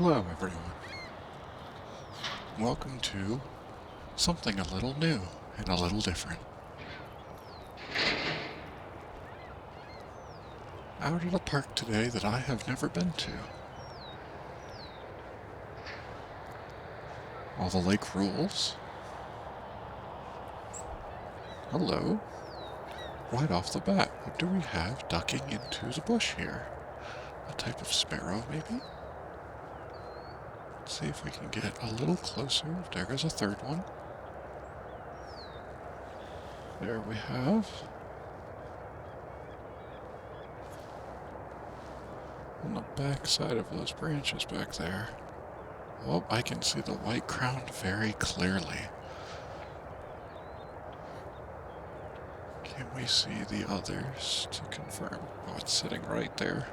Hello, everyone. Welcome to something a little new and a little different. Out at a park today that I have never been to. All the lake rules. Hello. Right off the bat, what do we have ducking into the bush here? A type of sparrow, maybe? Let's see if we can get a little closer. There goes a third one. There we have. On the back side of those branches back there. Oh, I can see the white crown very clearly. Can we see the others to confirm? Oh, it's sitting right there.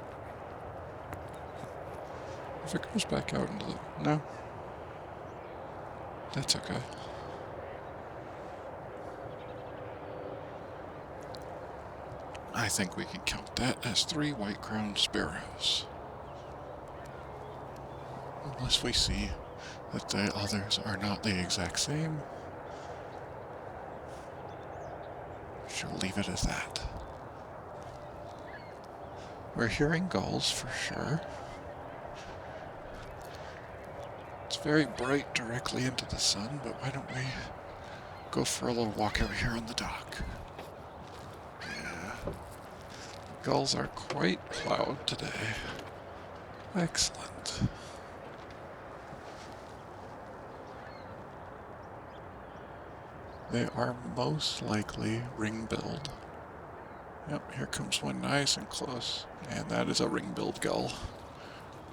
If it goes back out into the... No. That's okay. I think we can count that as 3 white-crowned sparrows. Unless we see that the others are not the exact same. She'll leave it as that. We're hearing gulls for sure. It's very bright directly into the sun, but why don't we go for a little walk out here on the dock? Yeah. Gulls are quite loud today. Excellent. They are most likely ring-billed. Yep, here comes one nice and close. And that is a ring-billed gull.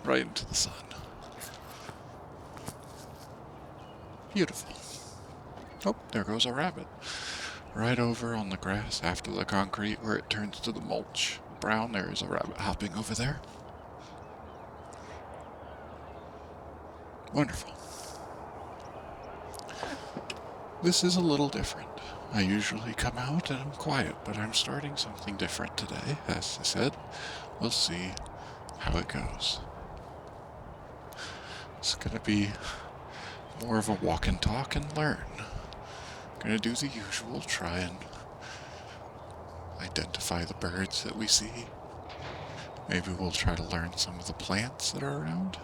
Right into the sun. Beautiful. Oh, there goes a rabbit. Right over on the grass after the concrete where it turns to the mulch. Brown, there is a rabbit hopping over there. Wonderful. This is a little different. I usually come out and I'm quiet, but I'm starting something different today. As I said, we'll see how it goes. It's going to be more of a walk and talk and learn. Going to do the usual, try and identify the birds that we see. Maybe we'll try to learn some of the plants that are around.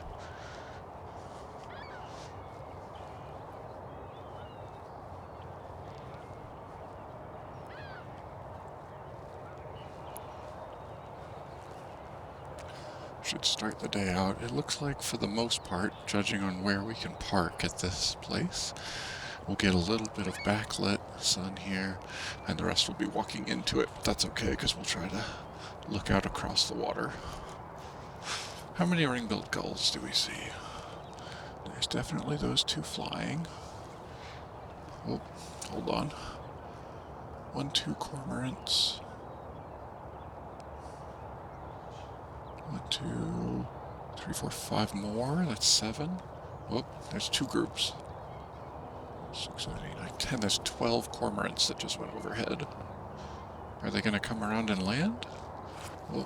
Should start the day out. It looks like for the most part, judging on where we can park at this place, we'll get a little bit of backlit sun here, and the rest will be walking into it. But that's okay, because we'll try to look out across the water. How many ring-billed gulls do we see? There's definitely those 2 flying. Oh, hold on. 1, 2 cormorants. 1, 2, 3, 4, 5 more. That's 7. Oh, there's 2 groups. 6, 7, 8, 9, 10. There's 12 cormorants that just went overhead. Are they going to come around and land? Oh,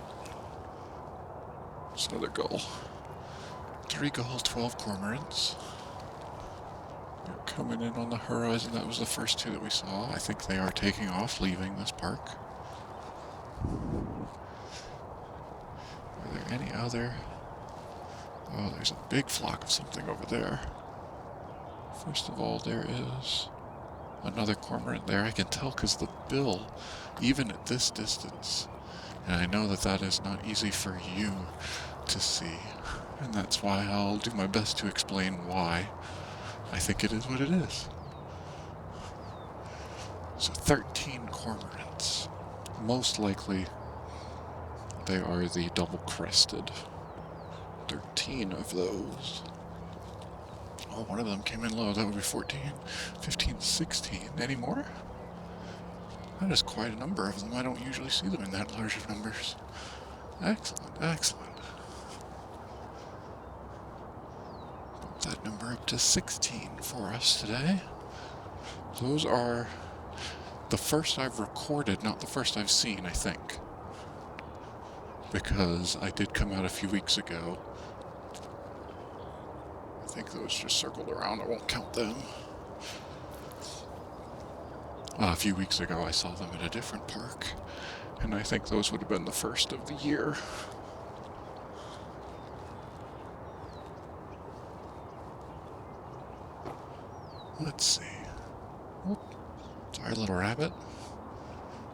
it's another gull. 3 gulls, 12 cormorants. They're coming in on the horizon. That was the first 2 that we saw. I think they are taking off, leaving this park. Are there any other? Oh, there's a big flock of something over there. First of all, there is another cormorant there. I can tell because the bill, even at this distance, and I know that that is not easy for you to see, and that's why I'll do my best to explain why I think it is what it is. So 13 cormorants. Most likely they are the double-crested. 13 of those. Oh, one of them came in low. That would be 14, 15, 16. Any more? That is quite a number of them. I don't usually see them in that large of numbers. Excellent, excellent. Bump that number up to 16 for us today. Those are the first I've recorded, not the first I've seen, I think. Because I did come out a few weeks ago think those just circled around. I won't count them. A few weeks ago, I saw them at a different park, and I think those would have been the first of the year. Let's see. Oh, sorry, little rabbit.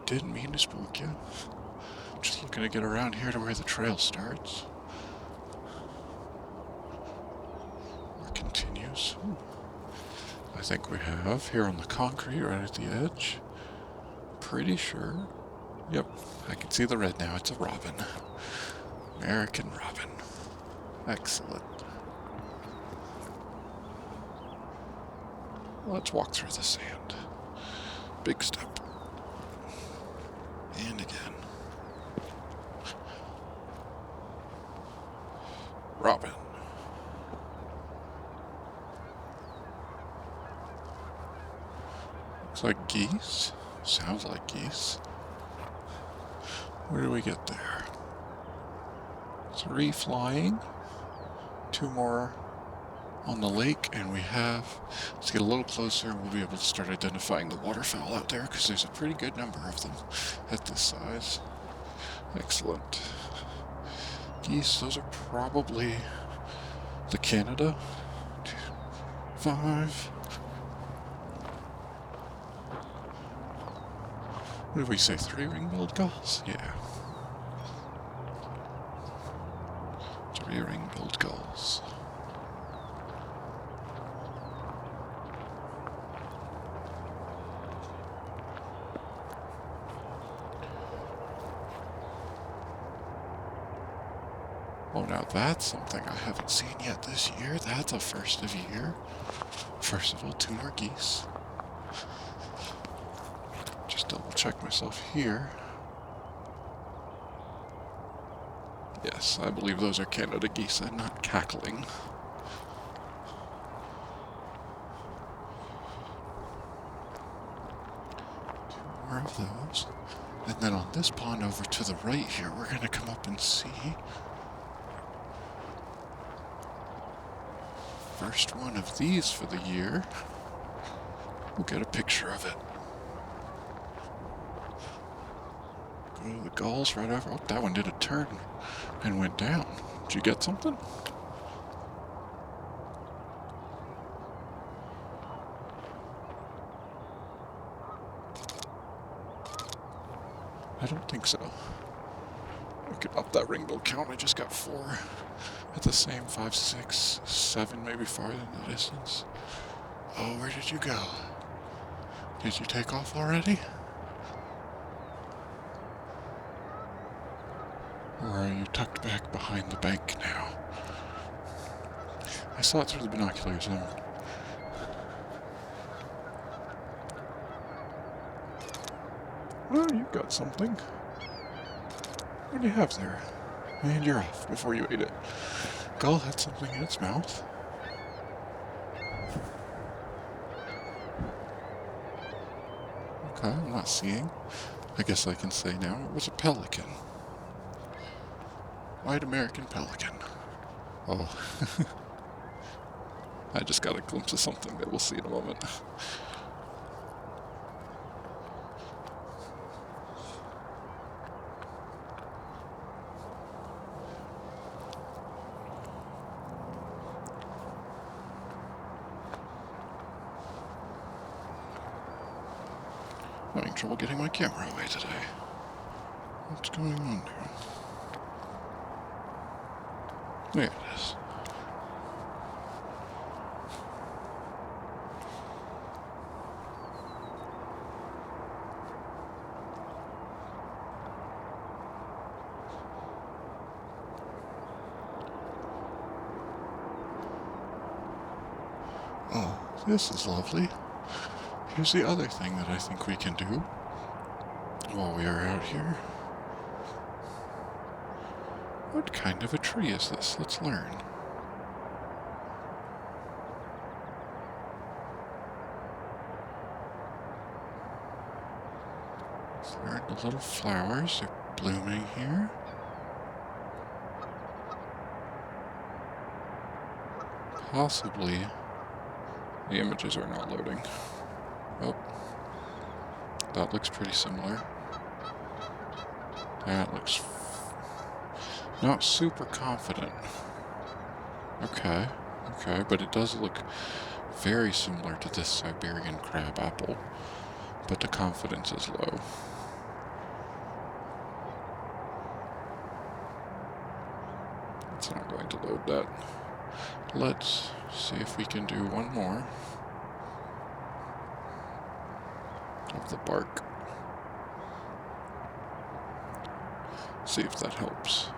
Didn't mean to spook you. Just looking to get around here to where the trail starts. Or continues. Ooh. I think we have here on the concrete right at the edge. Pretty sure. Yep, I can see the red now. It's a robin. American robin. Excellent. Let's walk through the sand. Big step. And again. Robin. Looks like geese. Sounds like geese. Where do we get there? 3 flying. 2 more on the lake, and let's get a little closer and we'll be able to start identifying the waterfowl out there, because there's a pretty good number of them at this size. Excellent. Geese, those are probably the Canada. 2, 5. What did we say, 3 ring-billed gulls? Yeah. 3 ring-billed gulls. Oh, now that's something I haven't seen yet this year. That's a first of year. First of all, 2 more geese. Just double check myself here. Yes, I believe those are Canada geese. I'm not cackling. 2 more of those. And then on this pond over to the right here, we're going to come up and see first one of these for the year. We'll get a picture of it. Go to the gulls right over. Oh, that one did a turn and went down. Did you get something? I don't think so. We could up that ring-bill count. I just got 4 at the same 5, 6, 7, maybe farther in the distance. Oh, where did you go? Did you take off already? Or are you tucked back behind the bank now? I saw it through the binoculars. Oh, you've got something. What do you have there? And you're off before you ate it. Gull had something in its mouth. Okay, I'm not seeing. I guess I can say now it was a pelican. White American pelican. Oh. I just got a glimpse of something that we'll see in a moment. Having trouble getting my camera away today. What's going on here? There it is. Oh, this is lovely. Here's the other thing that I think we can do while we are out here. What kind of a tree is this? Let's learn. Let's learn the little flowers are blooming here. possibly the images are not loading. Oh, that looks pretty similar. That looks not super confident. Okay, but it does look very similar to this Siberian crab apple, but the confidence is low. It's not going to load that. Let's see if we can do one more of the bark. See if that helps.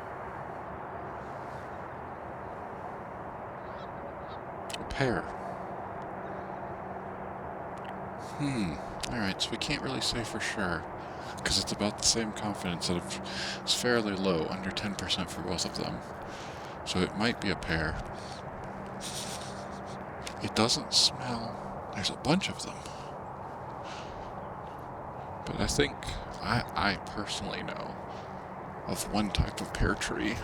A pear. Alright, so we can't really say for sure, because it's about the same confidence that it's fairly low, under 10% for both of them. So it might be a pear. It doesn't smell. There's a bunch of them. But I think I personally know of one type of pear tree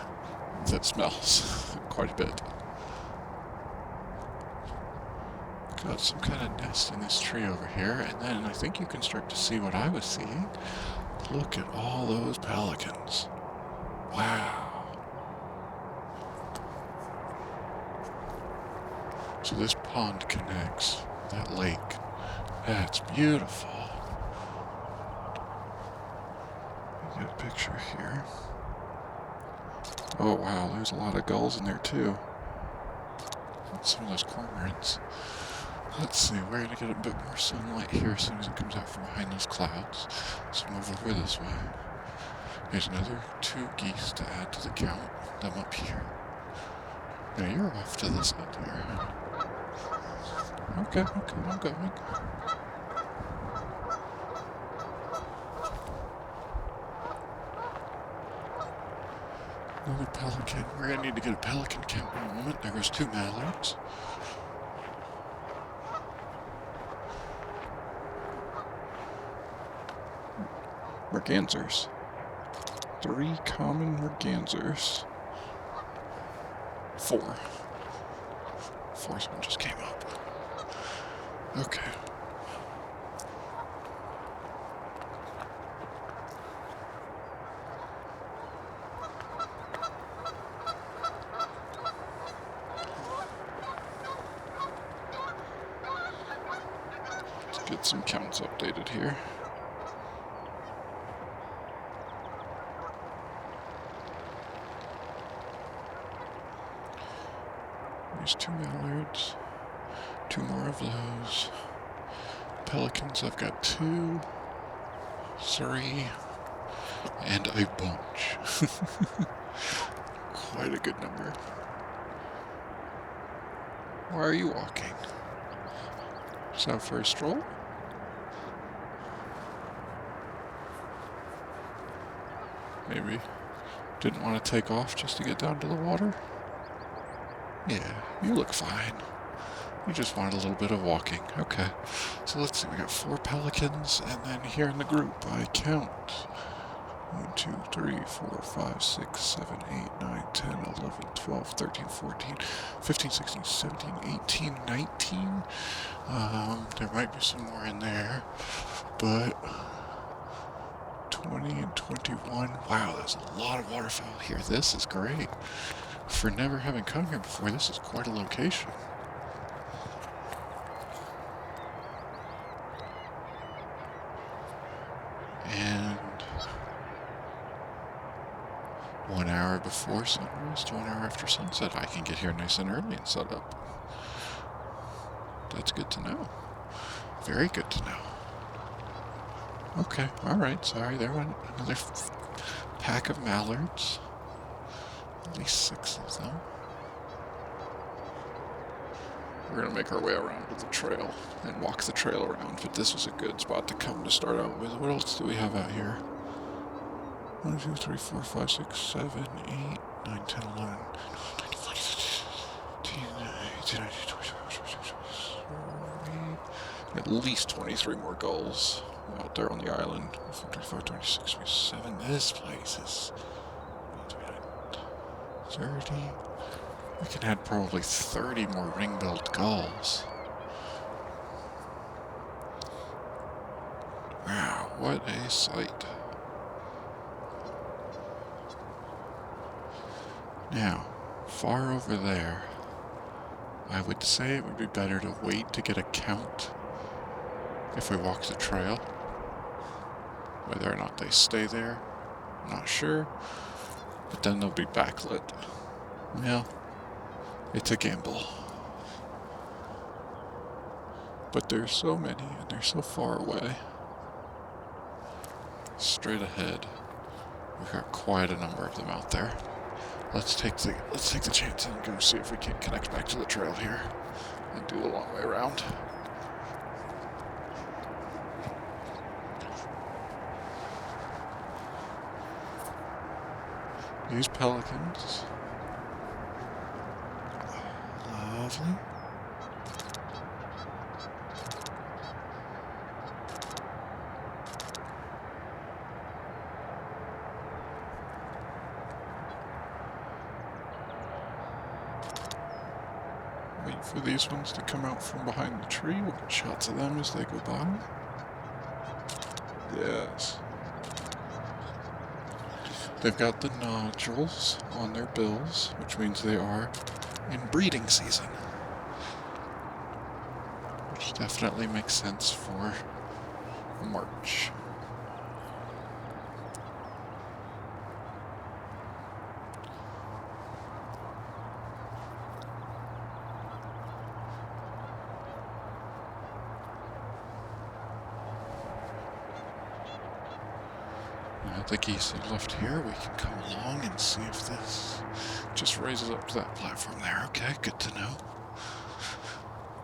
that smells quite a bit. Got some kind of nest in this tree over here, and then I think you can start to see what I was seeing. Look at all those pelicans. Wow. So this pond connects that lake. That's beautiful. Get a picture here. Oh wow, there's a lot of gulls in there too. Some of those cormorants. Let's see, we're gonna get a bit more sunlight here as soon as it comes out from behind those clouds. Let's move over this way. There's another 2 geese to add to the count. Them up here. Now you're off to the side there. Okay, I'm going. Another pelican. We're gonna need to get a pelican count in a moment. There goes 2 mallards. Mergansers. 3 common mergansers. 4. 4th one just came up. Okay. Let's get some counts updated here. There's 2 mallards, 2 more of those. Pelicans, I've got 2, 3, and a bunch. Quite a good number. Why are you walking? Is that for a stroll? Maybe didn't want to take off just to get down to the water? Yeah, you look fine. You just wanted a little bit of walking. Okay. So let's see, we got 4 pelicans, and then here in the group, I count 1, 2, 3, 4, 5, 6, 7, 8, 9, 10, 11, 12, 13, 14, 15, 16, 17, 18, 19. There might be some more in there, but 20 and 21. Wow, there's a lot of waterfowl here. This is great. For never having come here before, this is quite a location. And 1 hour before sunrise to 1 hour after sunset, I can get here nice and early and set up. That's good to know. Very good to know. Okay, alright, sorry, there went another pack of mallards. At least 6 of them. We're gonna make our way around to the trail and walk the trail around, but this was a good spot to come to start out with. What else do we have out here? 1, 2, 3, 4, 5, 6, 7, 8, 9, 10, 11, 18, 19, 20, at least 23 more gulls out there on the island. 25, 26, 27. This place is 30, We can add probably 30 more ring-billed gulls. Wow, what a sight. Now, far over there, I would say it would be better to wait to get a count if we walk the trail. Whether or not they stay there, I'm not sure. But then they'll be backlit. Well, it's a gamble. But there's so many, and they're so far away. Straight ahead, we've got quite a number of them out there. Let's take the chance and go see if we can't connect back to the trail here and do the long way around. These pelicans. Lovely. Wait for these ones to come out from behind the tree. We'll get shots of them as they go by. Yes. They've got the nodules on their bills, which means they are in breeding season. Which definitely makes sense for March. Now the geese have left here, we can come along and see if this just raises up to that platform there. Okay, good to know.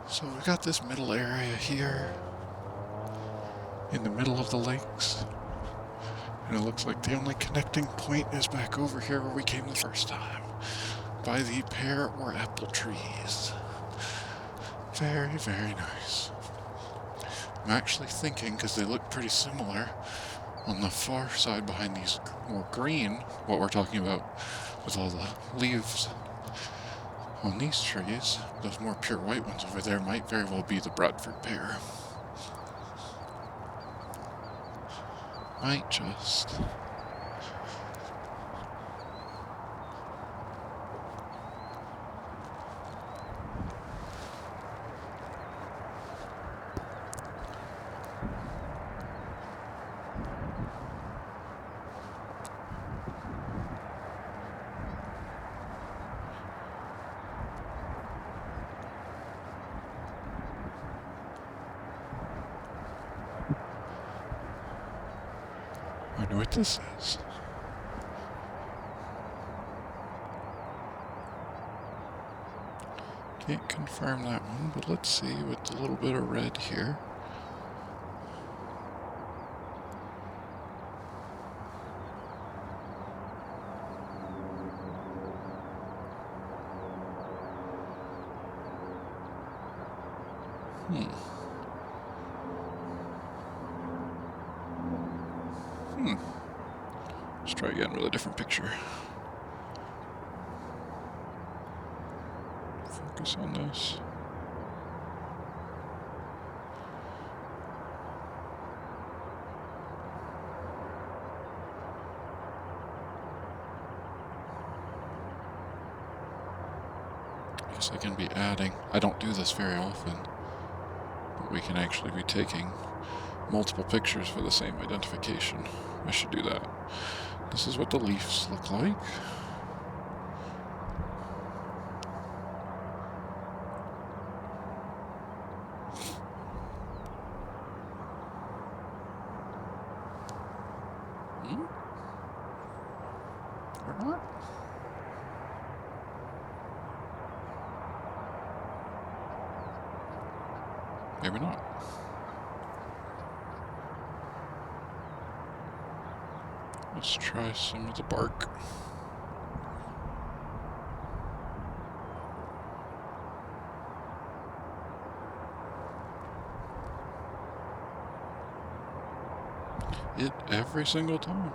So we've got this middle area here in the middle of the lakes. And it looks like the only connecting point is back over here where we came the first time, by the pear or apple trees. Very, very nice. I'm actually thinking, because they look pretty similar, on the far side behind these more green, what we're talking about with all the leaves on these trees, those more pure white ones over there might very well be the Bradford pear. Might just. I wonder what this is. Can't confirm that one, but let's see with a little bit of red here. Let's try again with a different picture. Focus on this. I guess I can be adding. I don't do this very often, but we can actually be taking multiple pictures for the same identification. I should do that. This is what the leaves look like. Or not? Maybe not. Let's try some of the bark. It every single time.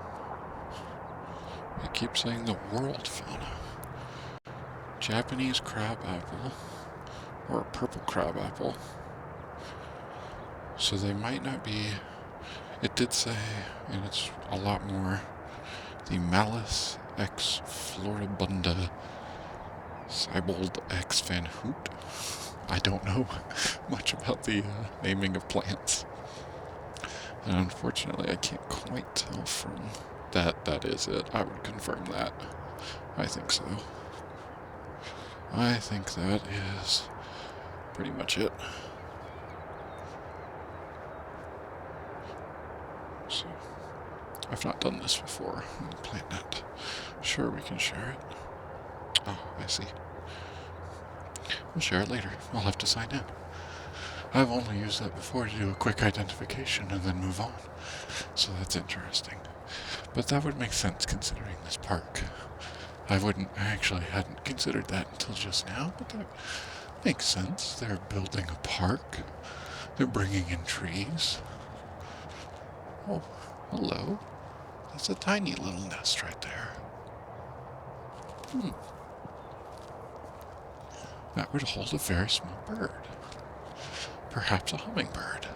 It keeps saying the world fauna. Japanese crab apple, or a purple crab apple. So they might not be. It did say, and it's a lot more, the Malus X Floribunda Siebold X Van Hoot. I don't know much about the naming of plants. And unfortunately, I can't quite tell from that that is it. I would confirm that. I think so. I think that is pretty much it. So, I've not done this before on the planet. Sure, we can share it. Oh, I see. We'll share it later. I'll have to sign in. I've only used that before to do a quick identification and then move on. So that's interesting. But that would make sense considering this park. I actually hadn't considered that until just now, but that makes sense. They're building a park. They're bringing in trees. Oh, hello. That's a tiny little nest right there. That would hold a very small bird. Perhaps a hummingbird.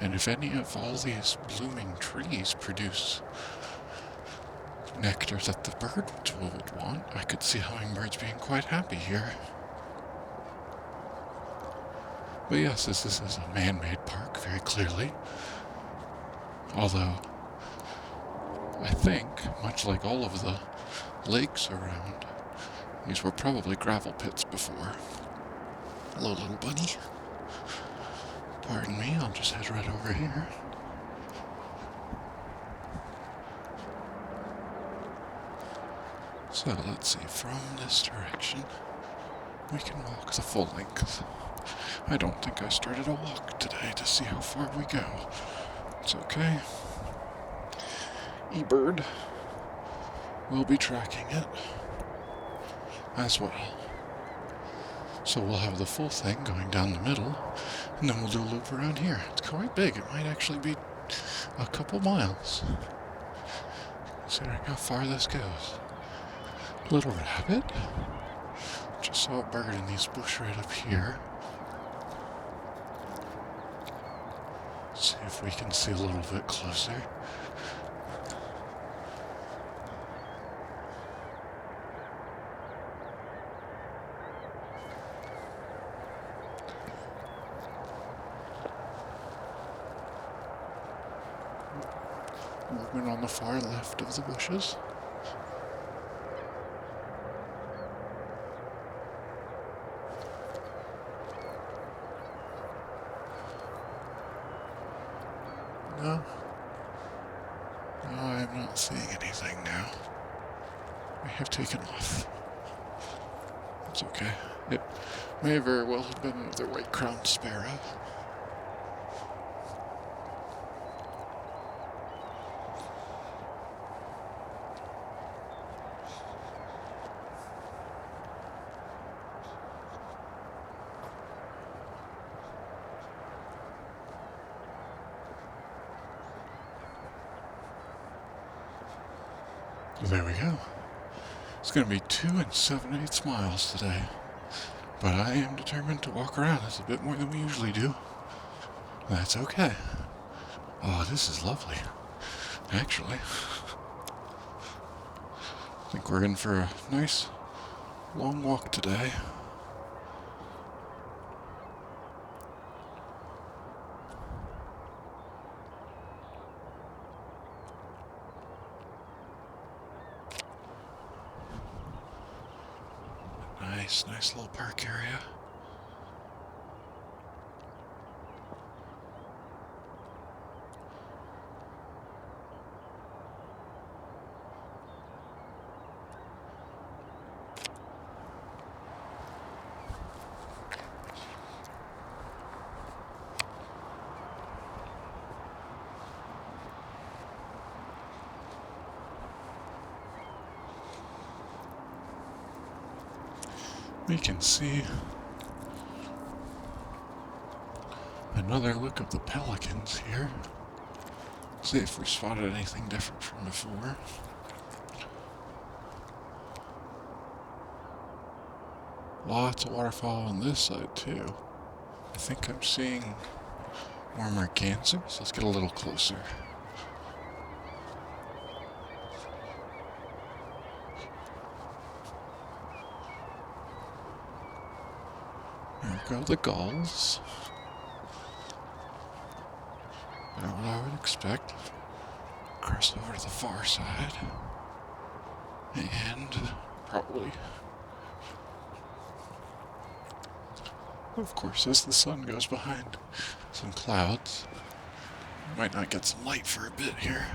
And if any of all these blooming trees produce nectar that the bird would want, I could see hummingbirds being quite happy here. But yes, this is a man-made park, very clearly. Although, I think, much like all of the lakes around, these were probably gravel pits before. Hello, little bunny. Pardon me, I'll just head right over here. So let's see, from this direction, we can walk the full length. I don't think I started a walk today to see how far we go. It's okay. eBird will be tracking it as well. So we'll have the full thing going down the middle, and then we'll do a loop around here. It's quite big. It might actually be a couple miles, considering how far this goes. Little rabbit. Just saw a bird in these bushes right up here. See if we can see a little bit closer. Movement on the far left of the bushes. No, I'm not seeing anything now. We have taken off. It's okay. It may very well have been another white-crowned sparrow. There we go. It's going to be 2 7/8 miles today, but I am determined to walk around. It's a bit more than we usually do. That's okay. Oh, this is lovely. Actually, I think we're in for a nice long walk today. Nice little park area. We can see another look of the pelicans here. See if we spotted anything different from before. Lots of waterfowl on this side too. I think I'm seeing more mergansers. Let's get a little closer. There go the gulls. Not what I would expect. Cross over to the far side. And probably, of course, as the sun goes behind some clouds, we might not get some light for a bit here.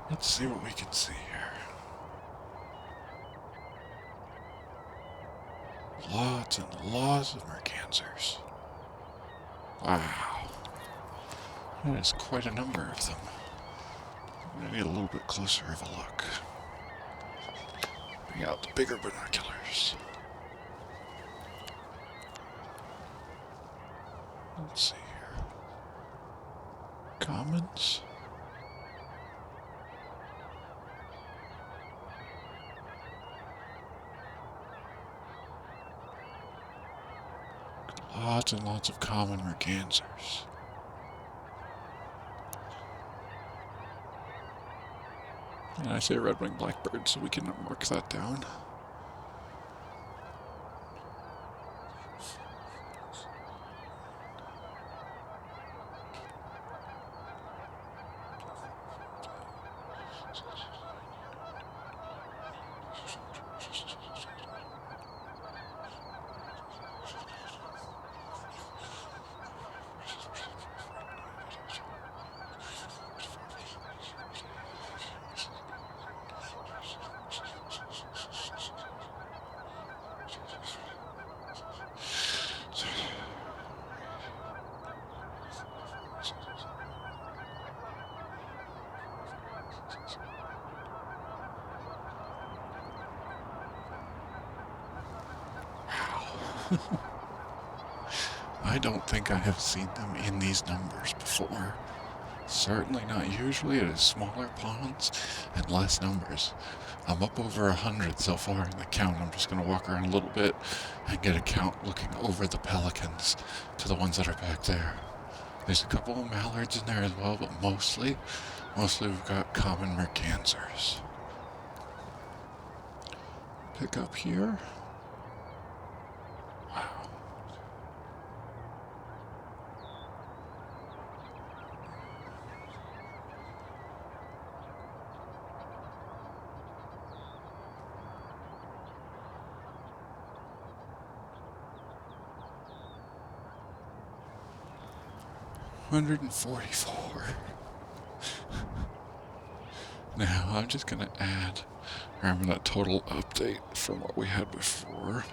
Let's see what we can see here. Lots and lots of mergansers. Wow. That is quite a number of them. I'm going to need a little bit closer of a look. Bring out the bigger binoculars. Let's see here. Commons. Lots and lots of common mergansers. And I say red-winged blackbird, so we can mark that down. I don't think I have seen them in these numbers before. Certainly not usually. It is smaller ponds and less numbers. I'm up over 100 so far in the count. I'm just going to walk around a little bit and get a count looking over the pelicans to the ones that are back there. There's a couple of mallards in there as well, but mostly we've got common mergansers. Pick up here. Wow. $144. Now I'm just gonna add, or I'm gonna total update from what we had before.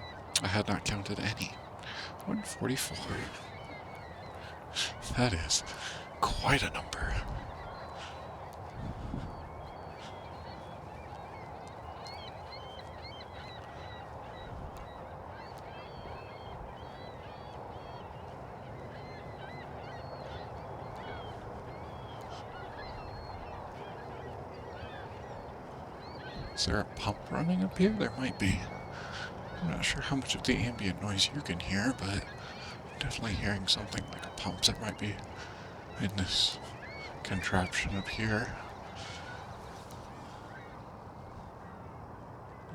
I had not counted any. 144. That is quite a number. Is there a pump running up here? There might be. I'm not sure how much of the ambient noise you can hear, but I'm definitely hearing something like a pump that might be in this contraption up here.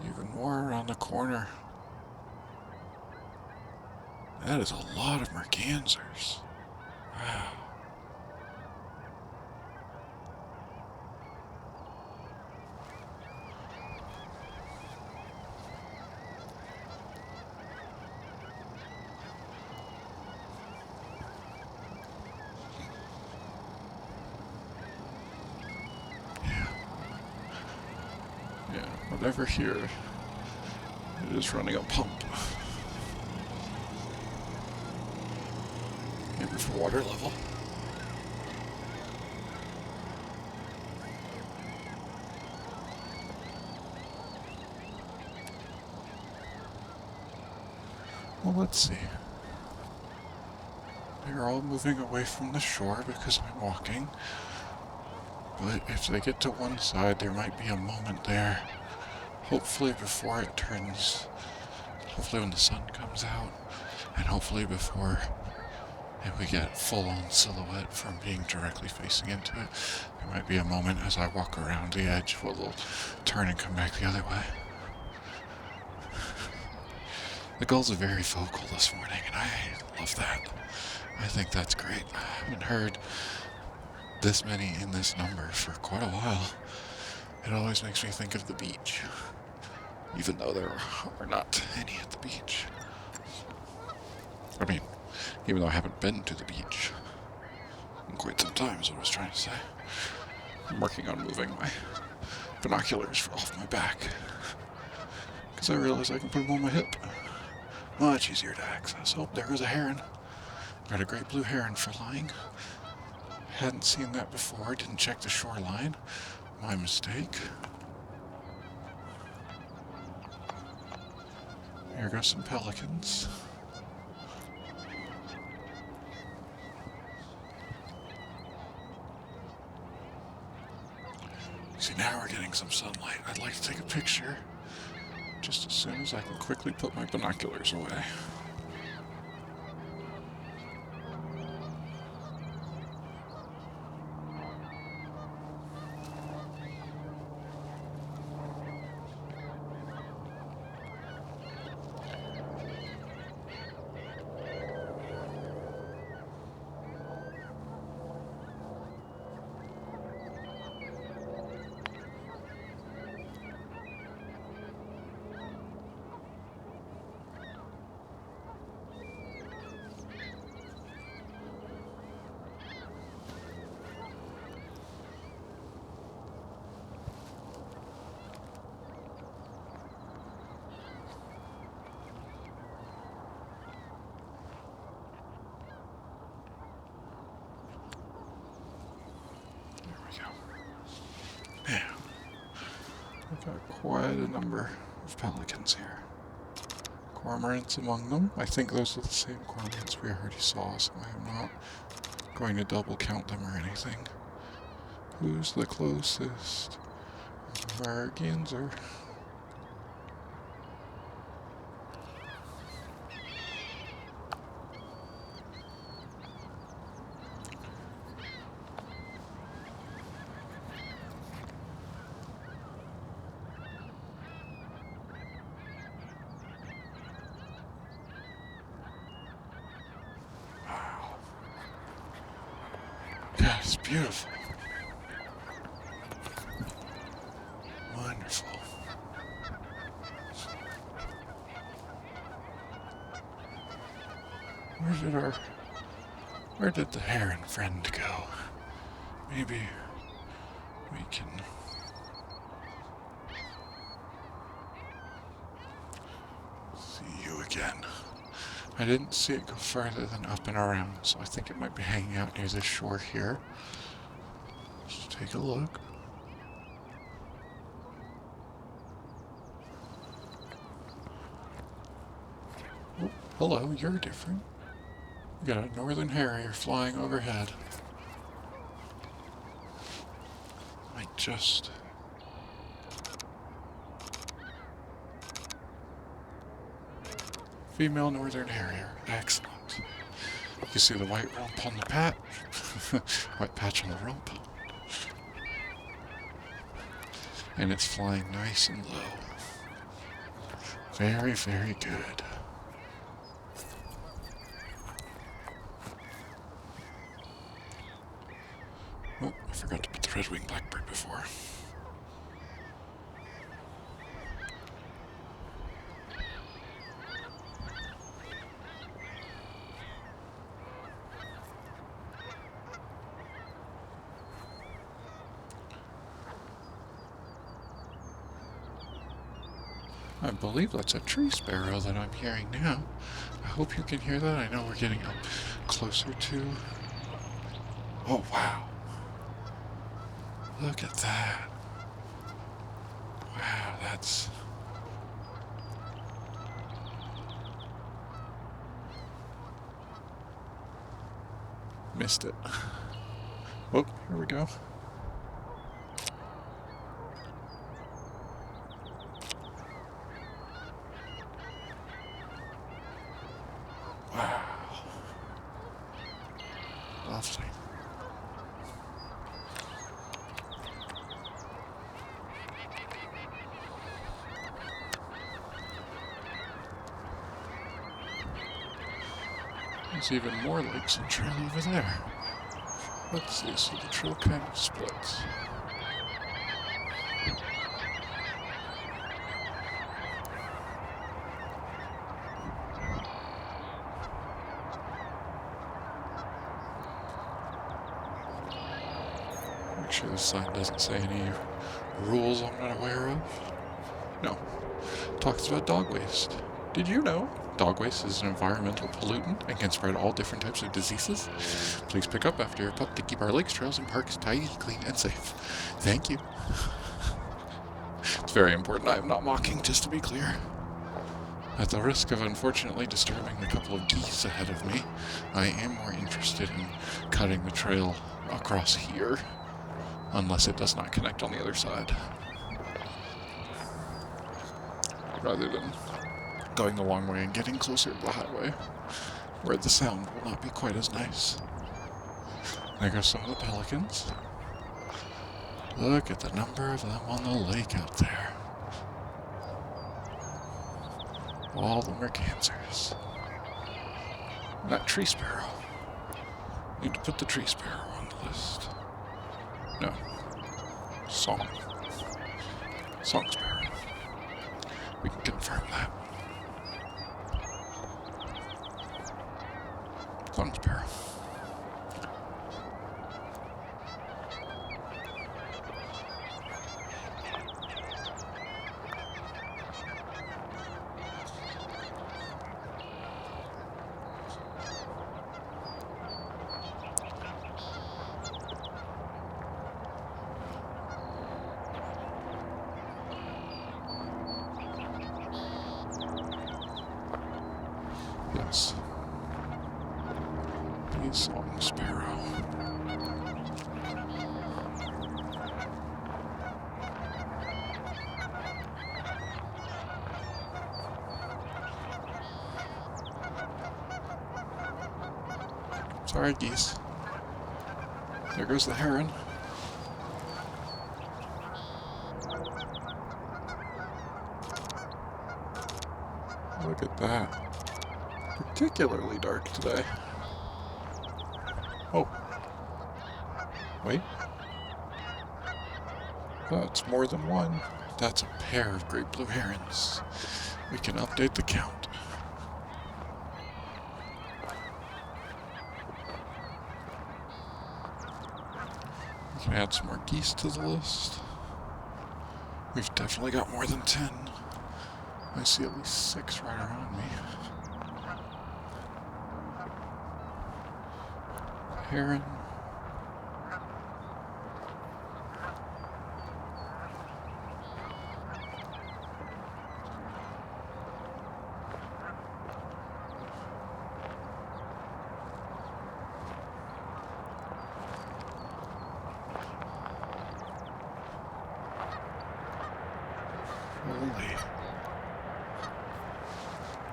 Even more around the corner. That is a lot of mergansers. Wow. Yeah, whatever here, it is running a pump. Maybe for water level. Well, let's see. They're all moving away from the shore because I'm walking. But if they get to one side, there might be a moment there hopefully before it turns, hopefully when the sun comes out, and hopefully before we get full-on silhouette from being directly facing into it, there might be a moment as I walk around the edge where it'll turn and come back the other way. The gulls are very vocal this morning, and I love that. I think that's great. I haven't heard this many in this number for quite a while. It always makes me think of the beach, even though there are not any at the beach. I mean, even though I haven't been to the beach in quite some time, is what I was trying to say. I'm working on moving my binoculars off my back, because I realize I can put them on my hip. Much easier to access. Oh, there goes a heron. Got a great blue heron flying. Hadn't seen that before, didn't check the shoreline. My mistake. Here go some pelicans. See, now we're getting some sunlight. I'd like to take a picture just as soon as I can quickly put my binoculars away. Yeah, I've got quite a number of pelicans here. Cormorants among them. I think those are the same cormorants we already saw, so I am not going to double count them or anything. Who's the closest? Merganser. God, it's beautiful. Wonderful. Where did the heron friend go? Maybe we can see you again. I didn't see it go further than up and around, so I think it might be hanging out near this shore here. Let's take a look. Oh, hello, you're different. You got a northern harrier flying overhead. Female northern harrier. Excellent. You see the white rump on the patch? White patch on the rump. And it's flying nice and low. Very, very good. Oh, I forgot to put the red-winged blackbird before. I believe that's a tree sparrow that I'm hearing now. I hope you can hear that. I know we're getting up closer to... Oh, wow. Look at that. Wow, that's... Missed it. Oh, here we go. There's even more lakes and trail over there. Let's see, so the trail kind of splits. Make sure the sign doesn't say any rules I'm not aware of. No. Talks about dog waste. Did you know dog waste is an environmental pollutant and can spread all different types of diseases? Please pick up after your pup to keep our lakes, trails, and parks tidy, clean, and safe. Thank you. It's very important. I am not mocking, just to be clear. At the risk of unfortunately disturbing the couple of geese ahead of me, I am more interested in cutting the trail across here, unless it does not connect on the other side, rather than going the long way and getting closer to the highway, where the sound will not be quite as nice. There go some of the pelicans. Look at the number of them on the lake out there. All the mergansers. And that tree sparrow. Need to put the tree sparrow on the list. No. Song sparrow. We can confirm that. Song sparrow. Yes. The song sparrow. Sorry, geese. There goes the heron. Look at that. Particularly dark today. Oh. Wait. That's more than one. That's a pair of great blue herons. We can update the count. We can add some more geese to the list. We've definitely got more than 10. I see at least 6 right around me. Heron.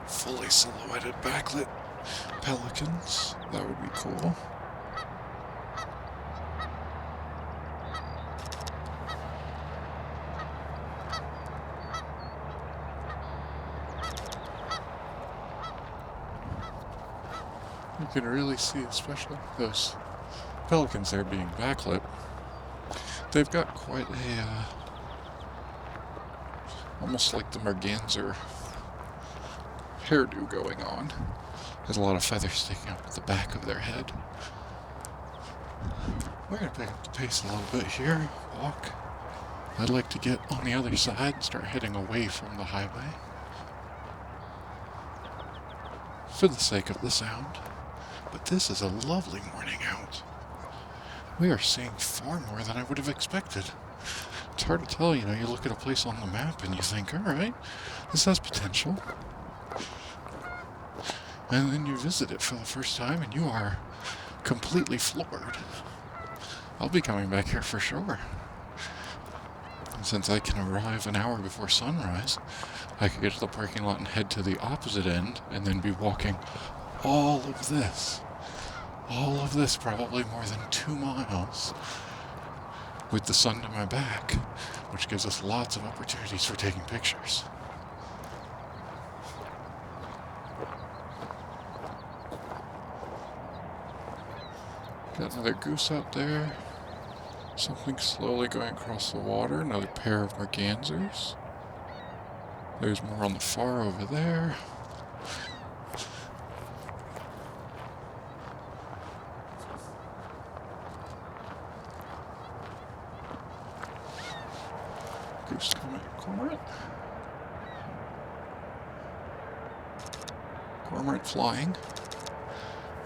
Fully silhouetted backlit pelicans. That would be cool. You can really see, especially those pelicans there being backlit, they've got quite a, almost like the merganser hairdo going on. There's a lot of feathers sticking up at the back of their head. We're going to pick up the pace a little bit here, walk. I'd like to get on the other side and start heading away from the highway, for the sake of the sound. But this is a lovely morning out. We are seeing far more than I would have expected. It's hard to tell, you look at a place on the map and you think, alright, this has potential. And then you visit it for the first time and you are completely floored. I'll be coming back here for sure. And since I can arrive an hour before sunrise, I could get to the parking lot and head to the opposite end and then be walking all of this probably more than 2 miles with the sun to my back, which gives us lots of opportunities for taking pictures. Got another goose out there. Something slowly going across the water. Another pair of mergansers. There's more on the far over there. Goose coming. Cormorant. Cormorant flying.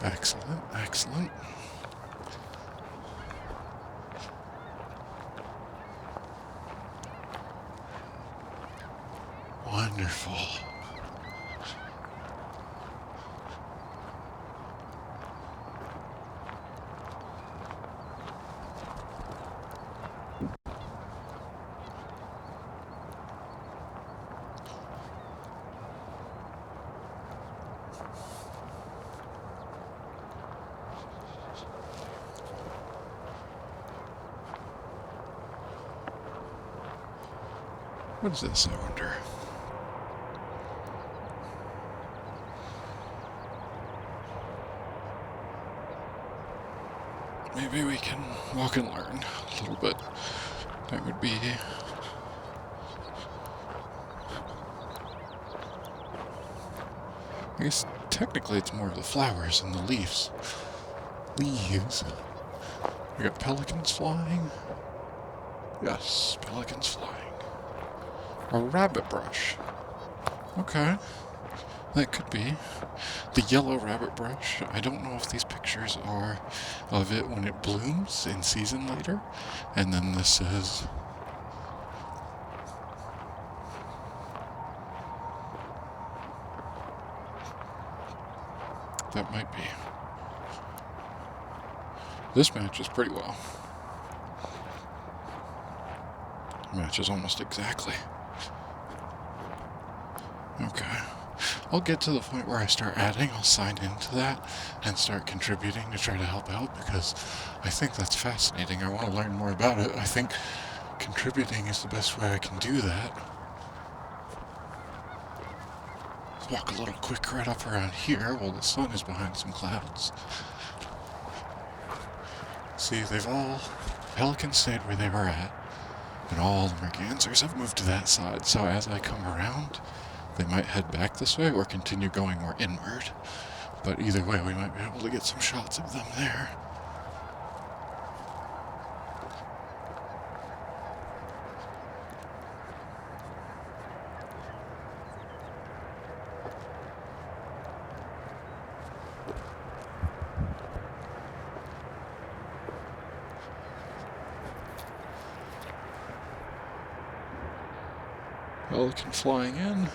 Excellent, excellent. Wonderful. What is this, I wonder? Maybe we can walk and learn a little bit. That would be... I guess technically it's more of the flowers and the leaves. Leaves. We got pelicans flying. Yes, pelicans flying. A rabbit brush. Okay. That could be. The yellow rabbit brush. I don't know if these pictures are of it when it blooms in season later. And then this is... That might be. This matches pretty well. Matches almost exactly. Okay. I'll get to the point where I start adding, I'll sign into that and start contributing to try to help out because I think that's fascinating. I want to learn more about it. I think contributing is the best way I can do that. Let's walk a little quick right up around here while the sun is behind some clouds. See, pelicans stayed where they were at, and all the mergansers have moved to that side, so as I come around, they might head back this way or continue going more inward. But either way, we might be able to get some shots of them there. Pelican flying in.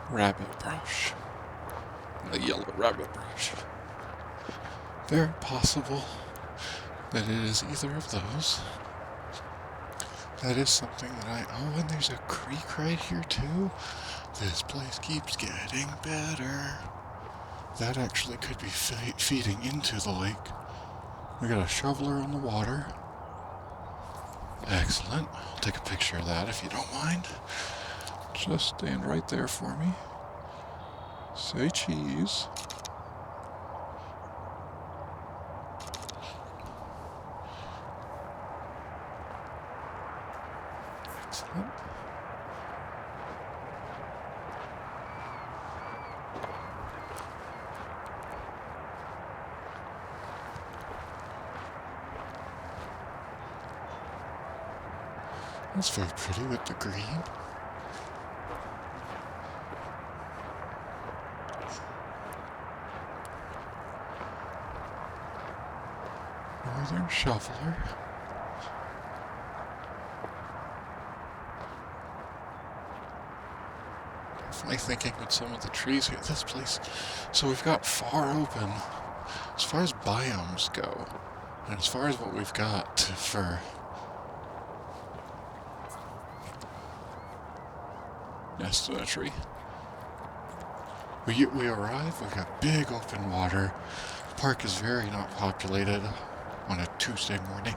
Rabbit brush. The yellow rabbit brush. Very possible that it is either of those. That is something that oh, and there's a creek right here too. This place keeps getting better. That actually could be feeding into the lake. We got a shoveler on the water. Excellent. I'll take a picture of that if you don't mind. Just stand right there for me. Say cheese. Excellent. That's very pretty with the green. Northern shoveler. Definitely thinking with some of the trees here, this place. So we've got far open as far as biomes go, and as far as what we've got for nest in a tree, we arrive, we've got big open water. The park is very not populated on a Tuesday morning.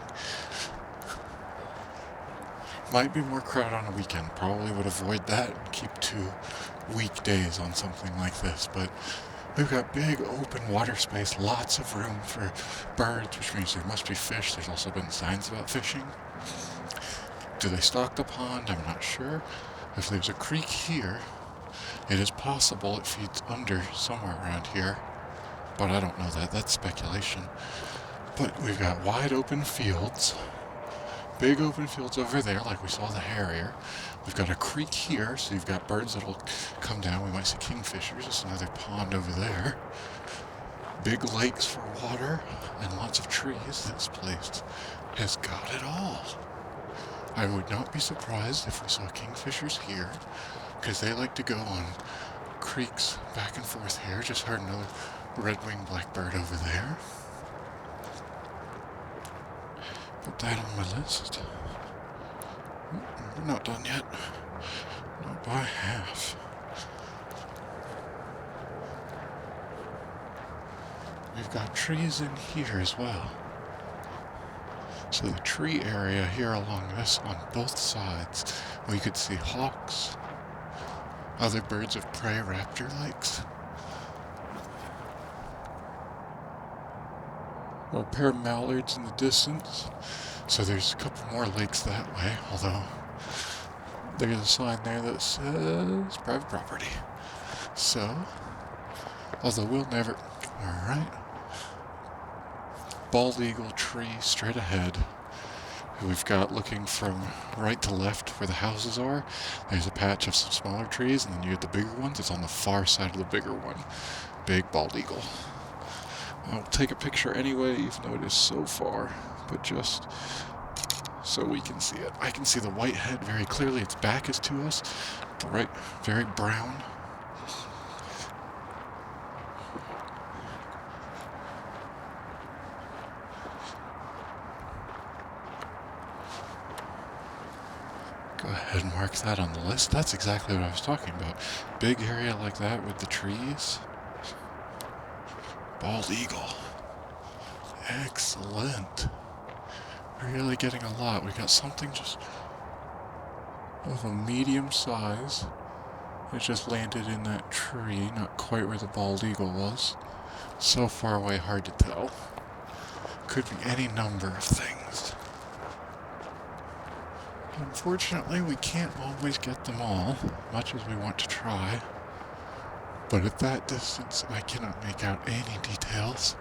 Might be more crowd on a weekend. Probably would avoid that and keep 2 weekdays on something like this. But we've got big open water space, lots of room for birds, which means there must be fish. There's also been signs about fishing. Do they stock the pond? I'm not sure. If there's a creek here, it is possible it feeds under somewhere around here. But I don't know that. That's speculation. But we've got wide open fields. Big open fields over there, like we saw the harrier. We've got a creek here, so you've got birds that'll come down. We might see kingfishers. There's another pond over there. Big lakes for water, and lots of trees. This place has got it all. I would not be surprised if we saw kingfishers here, because they like to go on creeks back and forth here. Just heard another red-winged blackbird over there. Put that on my list. We're not done yet. Not by half. We've got trees in here as well. So the tree area here along this on both sides, we could see hawks, other birds of prey, raptor lakes. A pair of mallards in the distance. So there's a couple more lakes that way, although there's a sign there that says private property. So, although we'll never... Alright. Bald eagle tree straight ahead. We've got looking from right to left where the houses are. There's a patch of some smaller trees, and then you have the bigger ones. It's on the far side of the bigger one. Big bald eagle. I'll take a picture anyway, even though it is so far, but just so we can see it. I can see the white head very clearly. Its back is to us. Right, very brown. Go ahead and mark that on the list. That's exactly what I was talking about. Big area like that with the trees. Bald eagle. Excellent. We're really getting a lot. We got something just of a medium size. It just landed in that tree, not quite where the bald eagle was. So far away, hard to tell. Could be any number of things. Unfortunately, we can't always get them all, much as we want to try. But at that distance, I cannot make out any details.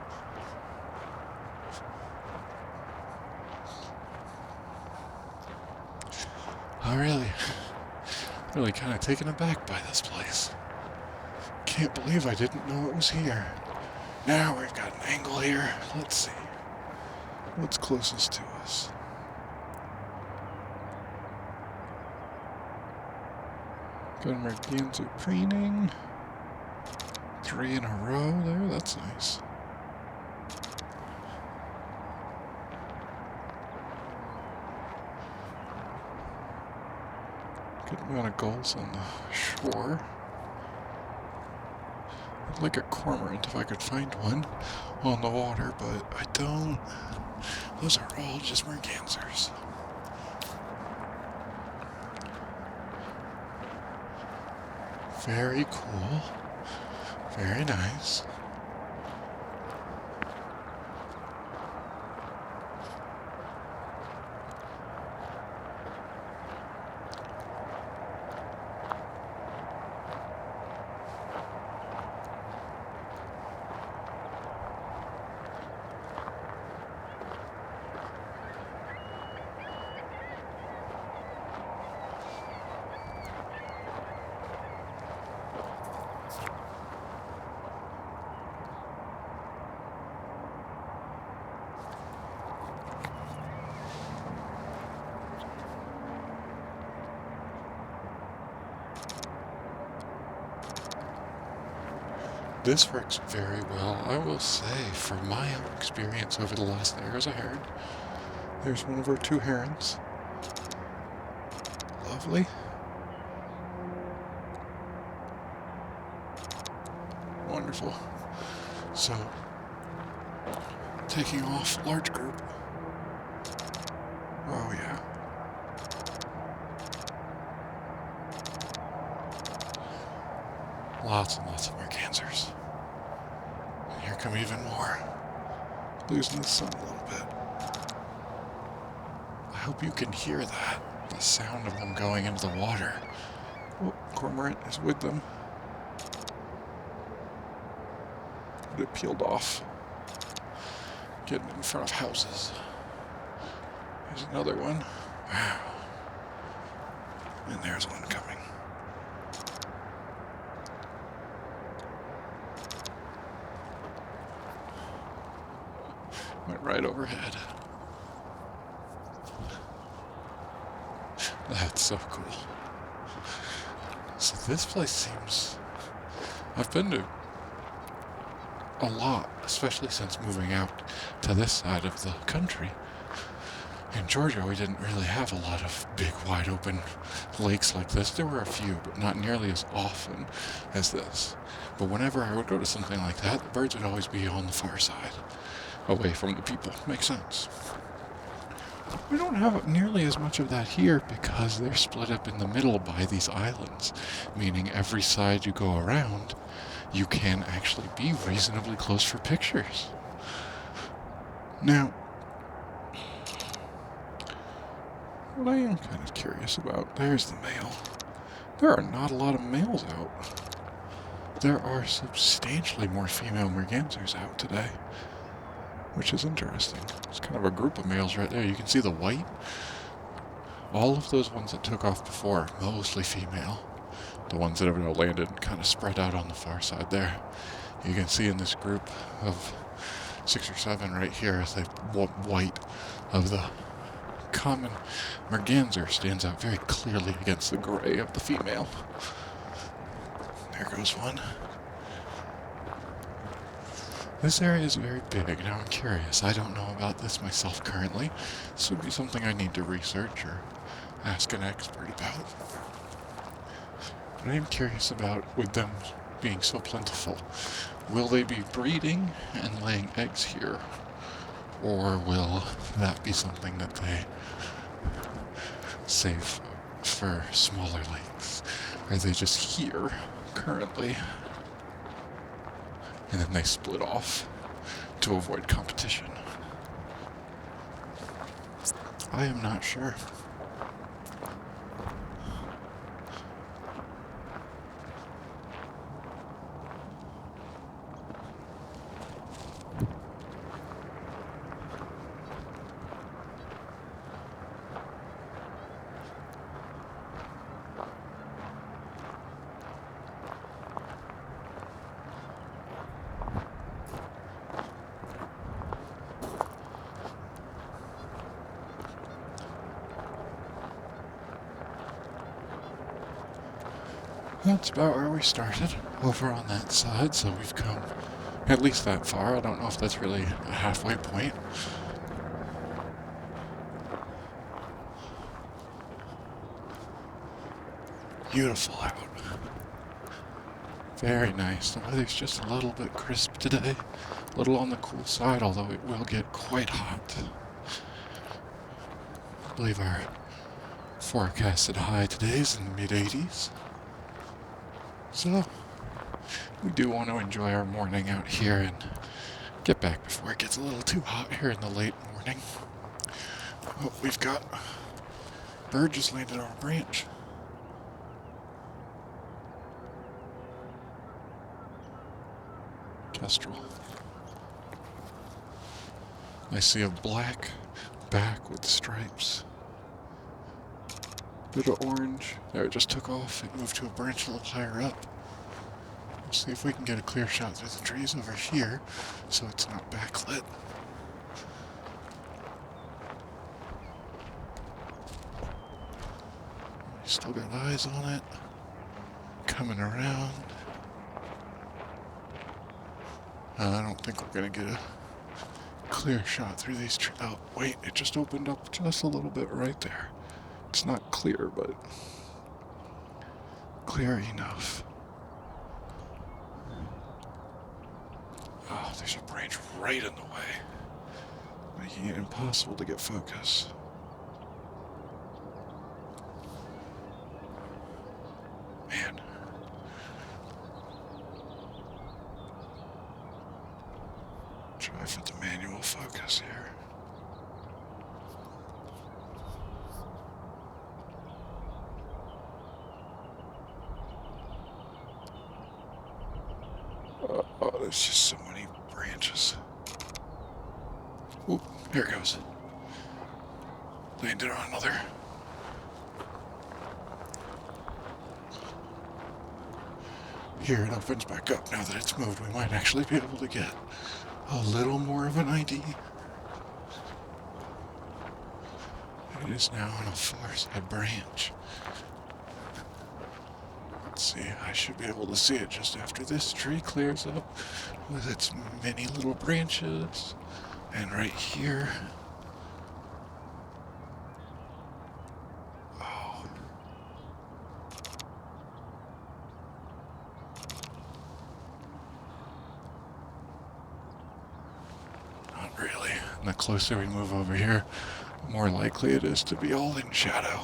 I'm really kind of taken aback by this place. Can't believe I didn't know it was here. Now we've got an angle here. Let's see. What's closest to us? Got a merganser preening. 3 in a row there, that's nice. Good amount of gulls on the shore. I'd like a cormorant if I could find one on the water, but I don't. Those are all just mergansers. Very cool. Very nice. This works very well, I will say, from my own experience over the last. There's a heron. There's one of our two herons. Lovely. Wonderful. So, taking off, large group. Oh yeah. Lots and lots of mergansers. And here come even more. Losing the sun a little bit. I hope you can hear that. The sound of them going into the water. Oh, cormorant is with them. But it peeled off. Getting in front of houses. There's another one. Wow. And there's one coming. Went right overhead. That's so cool. So this place seems... I've been to a lot, especially since moving out to this side of the country. In Georgia, we didn't really have a lot of big, wide open lakes like this. There were a few, but not nearly as often as this. But whenever I would go to something like that, the birds would always be on the far side, away from the people. Makes sense. We don't have nearly as much of that here because they're split up in the middle by these islands, meaning every side you go around, you can actually be reasonably close for pictures. Now, what I am kind of curious about, there's the male. There are not a lot of males out. There are substantially more female mergansers out today, which is interesting. It's kind of a group of males right there. You can see the white. All of those ones that took off before, mostly female. The ones that have now landed kind of spread out on the far side there. You can see in this group of 6 or 7 right here, the white of the common merganser stands out very clearly against the gray of the female. There goes one. This area is very big. Now I'm curious. I don't know about this myself currently. This would be something I need to research or ask an expert about. But I am curious about, with them being so plentiful, will they be breeding and laying eggs here? Or will that be something that they save for smaller lakes? Are they just here currently? And then they split off to avoid competition. I am not sure. That's about where we started, over on that side, so we've come at least that far. I don't know if that's really a halfway point. Beautiful out. Very nice. The weather's just a little bit crisp today. A little on the cool side, although it will get quite hot. I believe our forecasted high today is in the mid-80s. So, we do want to enjoy our morning out here and get back before it gets a little too hot here in the late morning. Oh, we've got a bird just landed on a branch. Kestrel. I see a black back with stripes. Bit of orange. There, it just took off. It moved to a branch a little higher up. Let's see if we can get a clear shot through the trees over here so it's not backlit. Still got eyes on it. Coming around. I don't think we're gonna get a clear shot through these trees. Oh, wait, it just opened up just a little bit right there. It's not clear, but clear enough. Oh, there's a branch right in the way, making it impossible to get focus. Man. Try for the manual focus here. Oh, there's just so many branches. Oop, here it goes. Landed on another. Here it opens back up. Now that it's moved, we might actually be able to get a little more of an ID. It is now on a far side branch. Let's see, I should be able to see it just after this tree clears up with its many little branches. And right here. Oh. Not really. And the closer we move over here, the more likely it is to be all in shadow.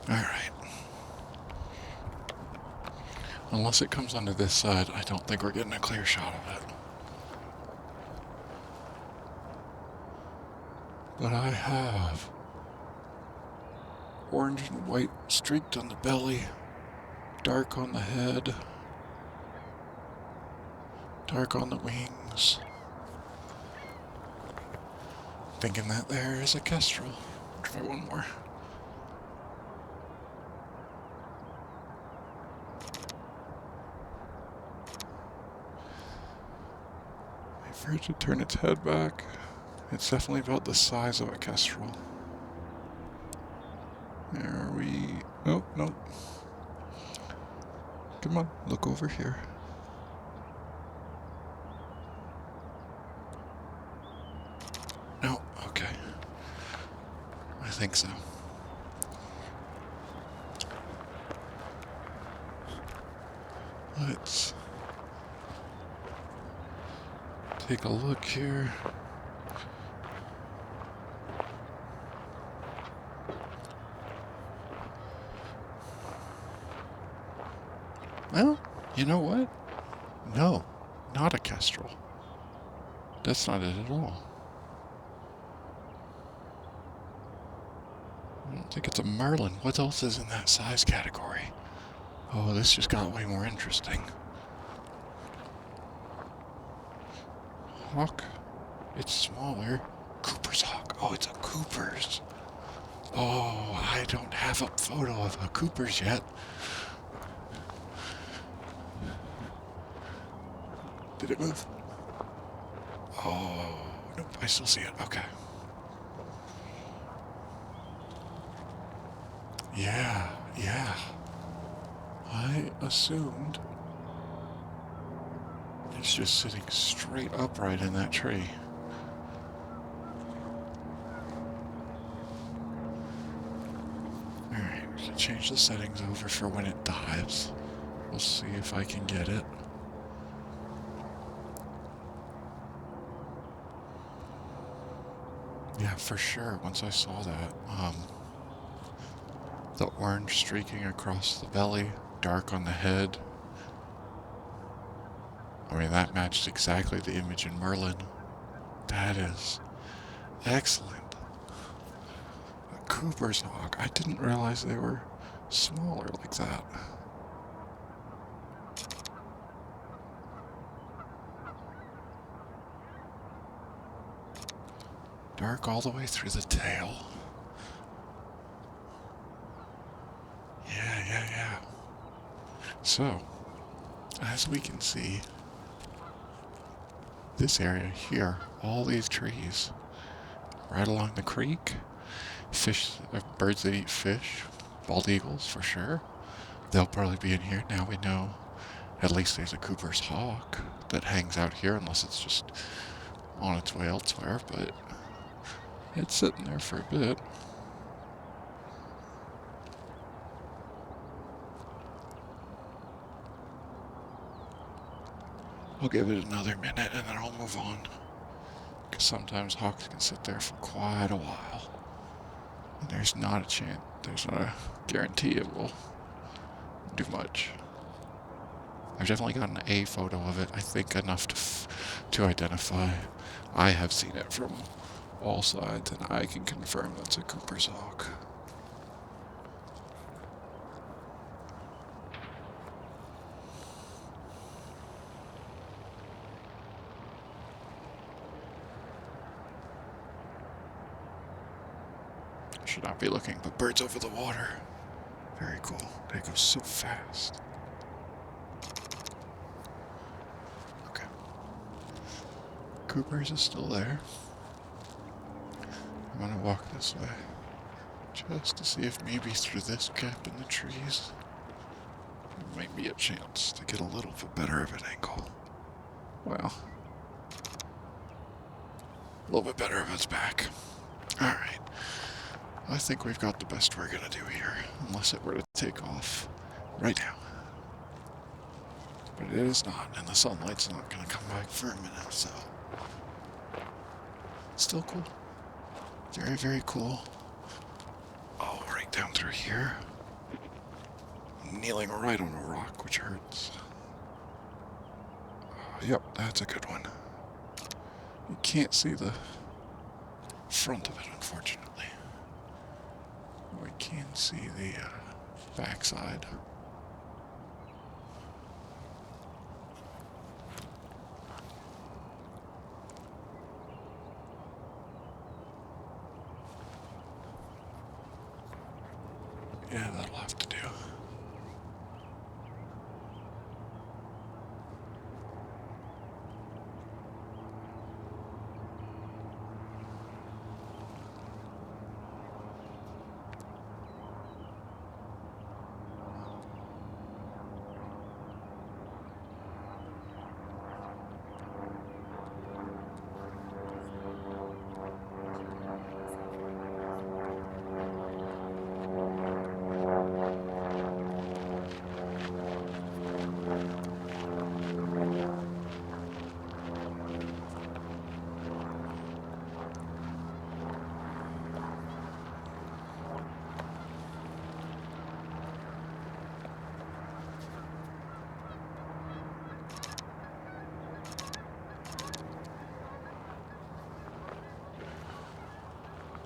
Alright. Unless it comes onto this side, I don't think we're getting a clear shot of it. But I have orange and white streaked on the belly, dark on the head, dark on the wings. Thinking that there is a kestrel. Try one more. Wait for it to turn its head back. It's definitely about the size of a kestrel. There we... Nope, nope. Come on, look over here. No, okay. I think so. Let's take a look here. Well, you know what? No, not a kestrel. That's not it at all. I don't think it's a marlin. What else is in that size category? Oh, this just got way more interesting. Hawk. It's smaller. Cooper's hawk. Oh, it's a Cooper's. Oh, I don't have a photo of a Cooper's yet. Did it move? Oh, nope, I still see it. Okay. Yeah. I assumed it's just sitting straight upright in that tree. Alright, we can change the settings over for when it dives. We'll see if I can get it. Yeah, for sure. Once I saw that, the orange streaking across the belly, dark on the head. I mean, that matched exactly the image in Merlin. That is excellent. A Cooper's hawk. I didn't realize they were smaller like that. Dark all the way through the tail. Yeah. So, as we can see, this area here, all these trees, right along the creek, fish, birds that eat fish, bald eagles for sure, They'll probably be in here. Now we know at least there's a Cooper's hawk that hangs out here, unless it's just on its way elsewhere, but it's sitting there for a bit. I'll give it another minute and then I'll move on. Because sometimes hawks can sit there for quite a while. And there's not a guarantee it will do much. I've definitely gotten a photo of it, I think enough to identify. I have seen it from all sides, and I can confirm that's a Cooper's hawk. Should not be looking, but birds over the water. Very cool. They go so fast. Okay. Cooper's is still there. I'm gonna walk this way, just to see if maybe through this gap in the trees, there might be a chance to get a little bit better of an angle. Well, a little bit better of its back. Alright. I think we've got the best we're gonna do here, unless it were to take off right now. But it is not, and the sunlight's not gonna come back for a minute, so. Still cool. Very, very cool. Oh, right down through here. Kneeling right on a rock, which hurts. Yep, that's a good one. You can't see the front of it, unfortunately. We can see the backside. Yeah, that'll have to do.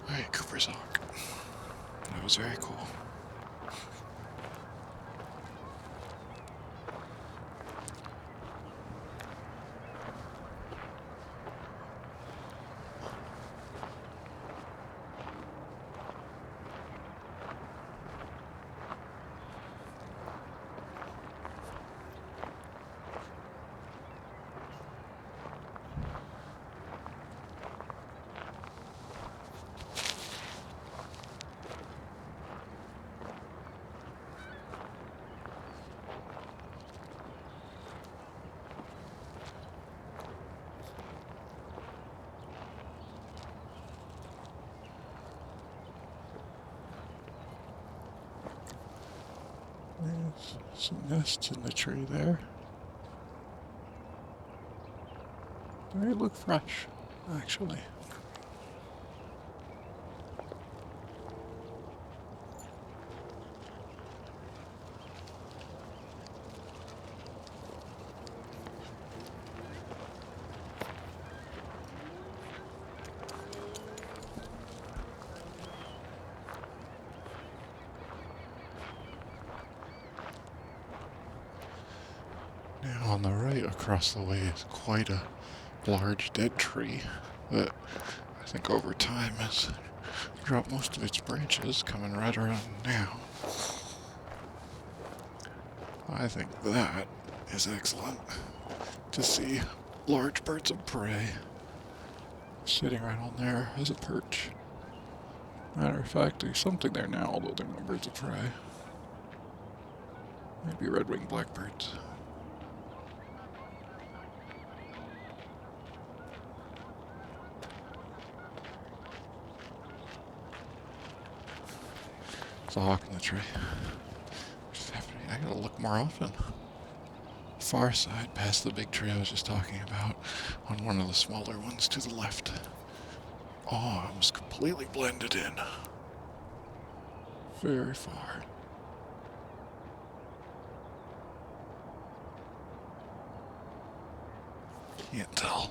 Alright, Cooper's hawk. That was very cool. There's some nests in the tree there. They look fresh, actually. Now on the right across the way is quite a large dead tree that I think over time has dropped most of its branches, coming right around now. I think that is excellent to see large birds of prey sitting right on there as a perch. Matter of fact, there's something there now, although they're not birds of prey. Maybe red-winged blackbirds. There's a hawk in the tree. What's happening? I gotta look more often. Far side, past the big tree I was just talking about, on one of the smaller ones to the left. Oh, it was completely blended in. Very far. Can't tell.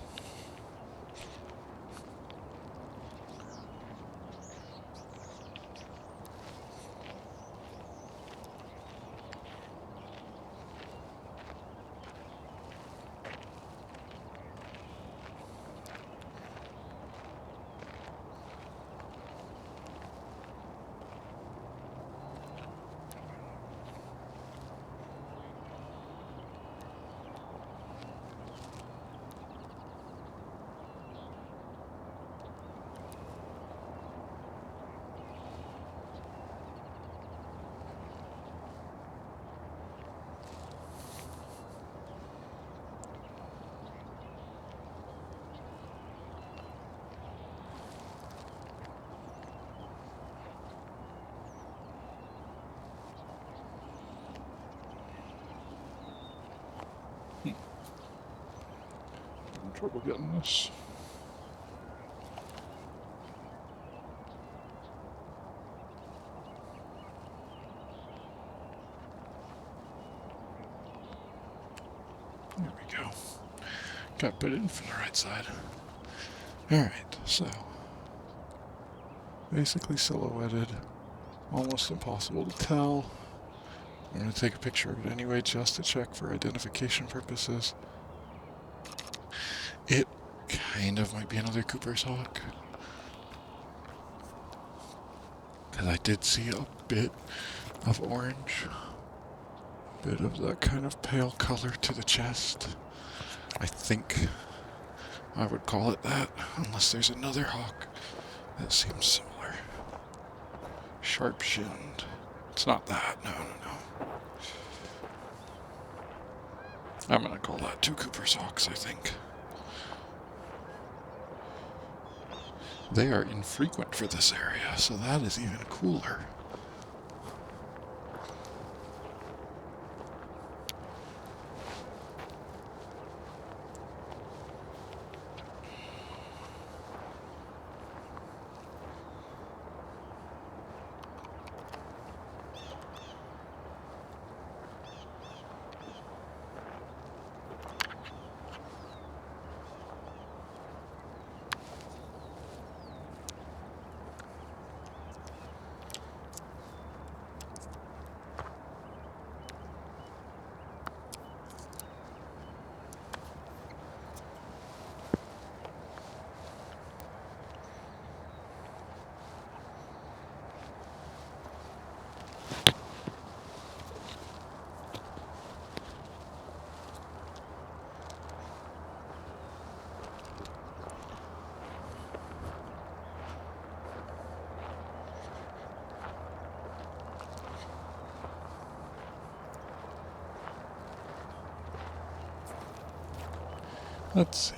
Having trouble getting this. There we go. Got put in from the right side. Alright, so basically silhouetted. Almost impossible to tell. I'm going to take a picture of it anyway just to check for identification purposes. It kind of might be another Cooper's hawk. Because I did see a bit of orange. Bit of that kind of pale color to the chest. I think I would call it that, unless there's another hawk that seems similar. Sharp-shinned. It's not that, no. I'm gonna call that two Cooper's hawks, I think. They are infrequent for this area, so that is even cooler. Let's see.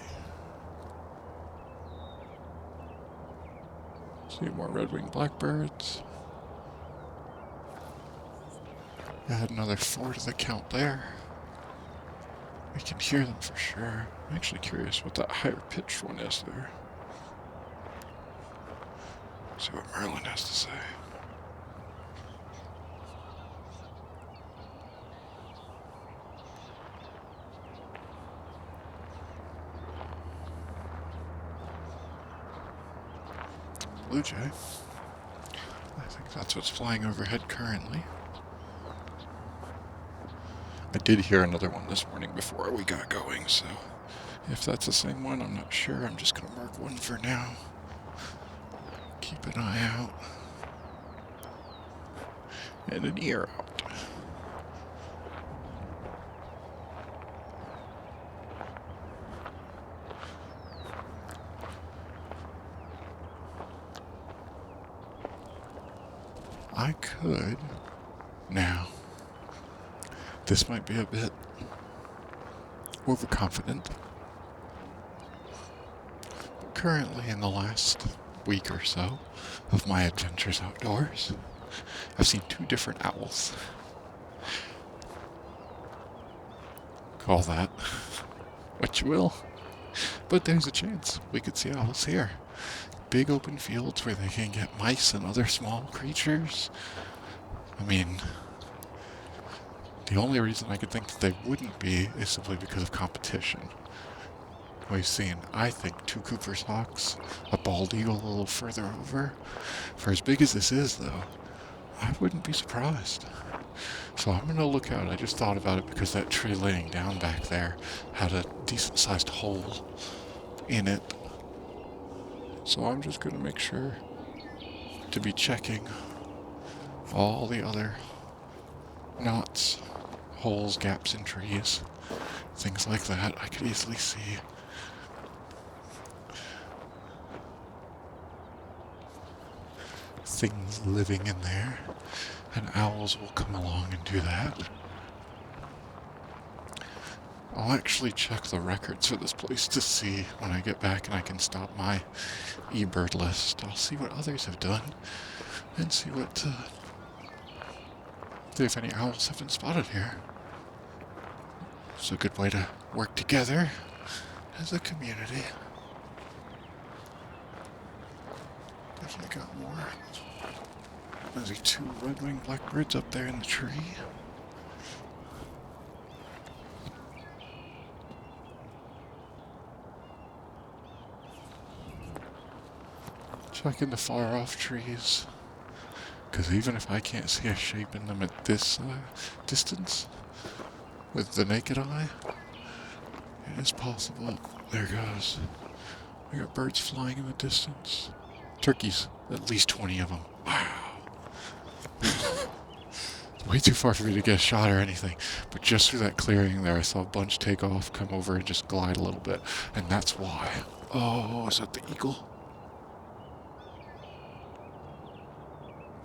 See more red-winged blackbirds. Add another 4 to the count there. We can hear them for sure. I'm actually curious what that higher pitched one is there. See what Merlin has to say. Blue jay. I think that's what's flying overhead currently. I did hear another one this morning before we got going, so if that's the same one, I'm not sure. I'm just going to mark one for now. Keep an eye out. And an ear out. I could now This might be a bit overconfident. But currently, in the last week or so of my adventures outdoors, I've seen 2 different owls. Call that what you will. But there's a chance we could see owls here. Big open fields where they can get mice and other small creatures. I mean, the only reason I could think that they wouldn't be is simply because of competition. We've seen, I think, 2 Cooper's hawks, a bald eagle a little further over. For as big as this is, though, I wouldn't be surprised. So I'm going to look out. I just thought about it because that tree laying down back there had a decent-sized hole in it. So I'm just going to make sure to be checking all the other knots, holes, gaps in trees, things like that. I could easily see things living in there, and owls will come along and do that. I'll actually check the records for this place to see when I get back and I can stop my eBird list. I'll see what others have done and see if any owls have been spotted here. It's a good way to work together as a community. Definitely got more. There's 2 red-winged blackbirds up there in the tree. Checking the far-off trees, because even if I can't see a shape in them at this distance with the naked eye, it is possible. There goes. We got birds flying in the distance. Turkeys, at least 20 of them. Wow. It's way too far for me to get a shot or anything, but just through that clearing there, I saw a bunch take off, come over, and just glide a little bit, and that's why. Oh, is that the eagle?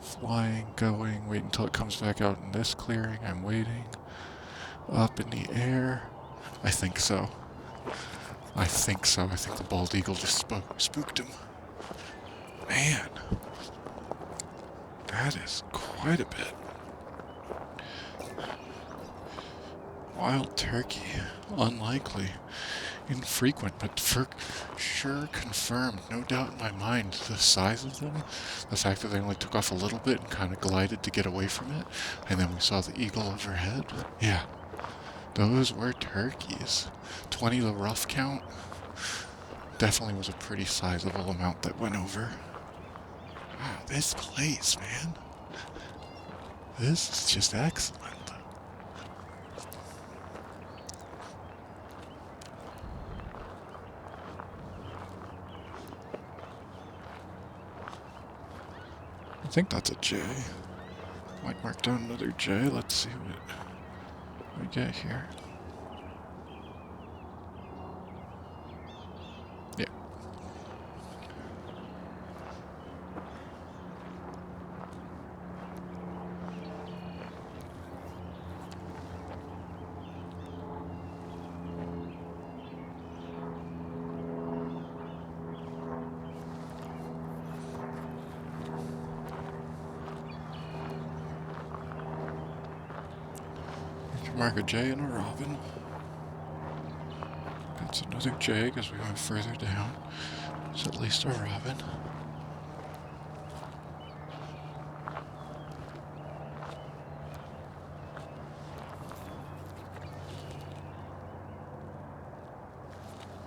Flying, going, wait until it comes back out in this clearing. I'm waiting. Up in the air. I think so. I think the bald eagle just spooked him. Man, that is quite a bit. Wild turkey. Unlikely. Infrequent, but for sure confirmed. No doubt in my mind. The size of them, the fact that they only took off a little bit and kind of glided to get away from it, and then we saw the eagle overhead. Yeah, those were turkeys. 20 the rough count. Definitely was a pretty sizable amount that went over. Wow, this place, man. This is just excellent. I think that's a J. Might mark down another J. Let's see what we get here. Yeah. Mark a J and a robin. That's another J because we went further down. It's at least a robin.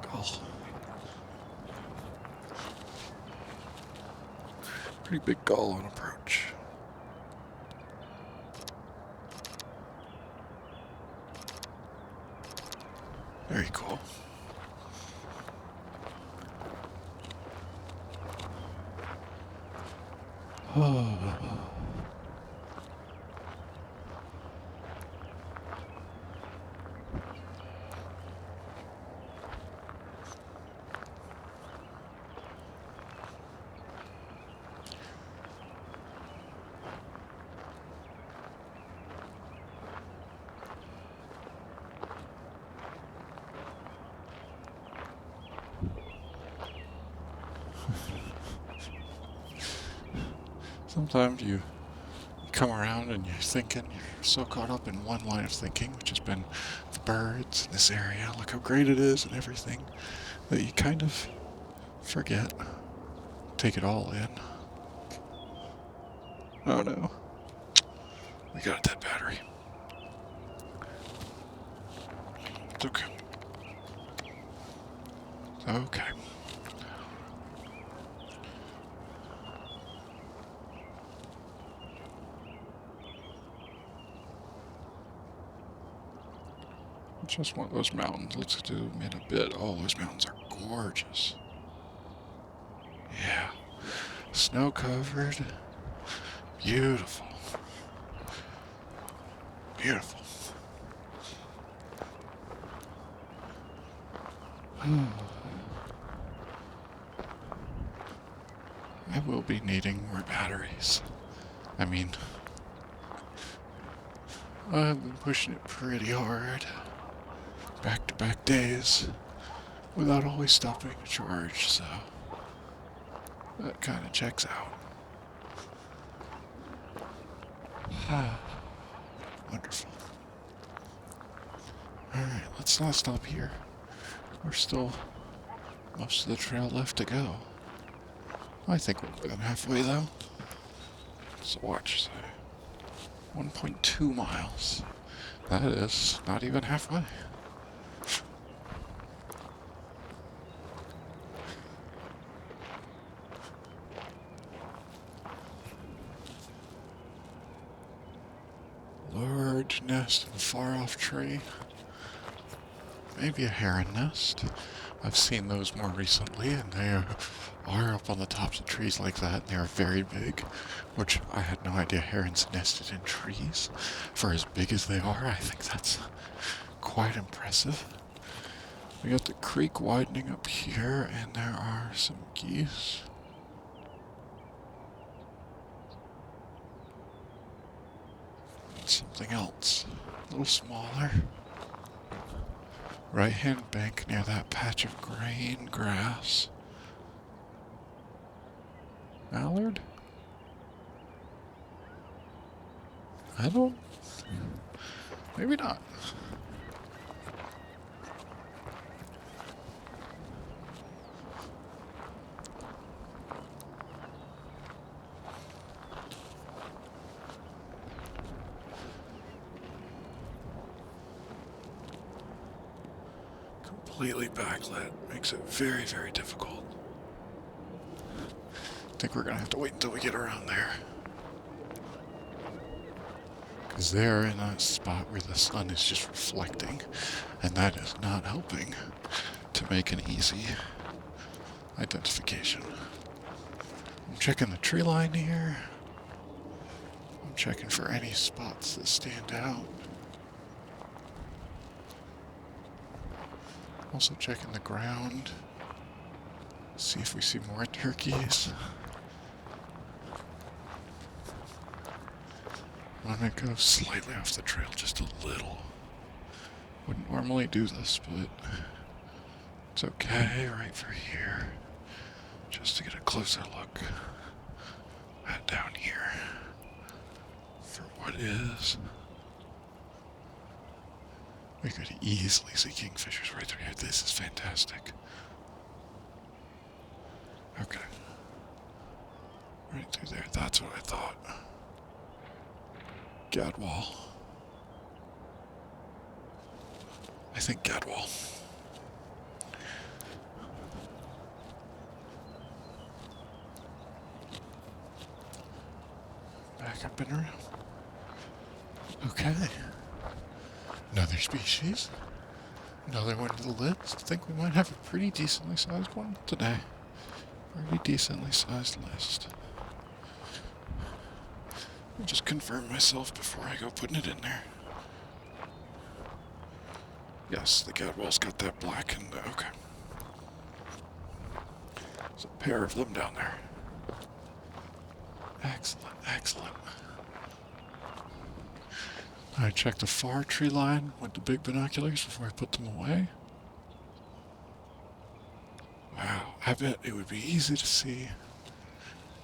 Gull. Pretty big gull on approach. Very cool. Oh. Sometimes you come around and you're thinking, you're so caught up in one line of thinking, which has been the birds in this area, look how great it is and everything, that you kind of forget, take it all in. Oh no. We got a dead battery. It's okay. It's okay. It's just one of those mountains. Let's do them in a bit. Oh, those mountains are gorgeous. Yeah. Snow covered. Beautiful. Beautiful. I will be needing more batteries. I mean, I've been pushing it pretty hard. Back-to-back days. Without always stopping to charge, so that kind of checks out. Wonderful. Alright, let's not stop here. We're still most of the trail left to go. I think we're more than halfway though. So watch, 1.2 miles. That is not even halfway. Large nest in a far-off tree. Maybe a heron nest. I've seen those more recently, and they are up on the tops of trees like that, and they are very big, which I had no idea herons nested in trees. For as big as they are, I think that's quite impressive. We got the creek widening up here, and there are some geese. Something else, a little smaller. Right-hand bank near that patch of green grass. Mallard? I don't... Maybe not. Completely backlit makes it very, very difficult. I think we're gonna have to wait until we get around there. Because they're in a spot where the sun is just reflecting, and that is not helping to make an easy identification. I'm checking the tree line here. I'm checking for any spots that stand out. Also checking the ground. See if we see more turkeys. I'm gonna go slightly off the trail, just a little. Wouldn't normally do this, but it's okay right for here. Just to get a closer look at down here for what is. We could easily see kingfishers right through here. This is fantastic. Okay. Right through there. That's what I thought. Gadwall. I think Gadwall. Back up and around. Okay. Another species. Another one to the list. I think we might have a pretty decently sized one today. Pretty decently sized list. I'll just confirm myself before I go putting it in there. Yes, the Gadwall's got that black and okay. There's a pair of them down there. Excellent, excellent. I checked the far tree line with the big binoculars before I put them away. Wow, I bet it would be easy to see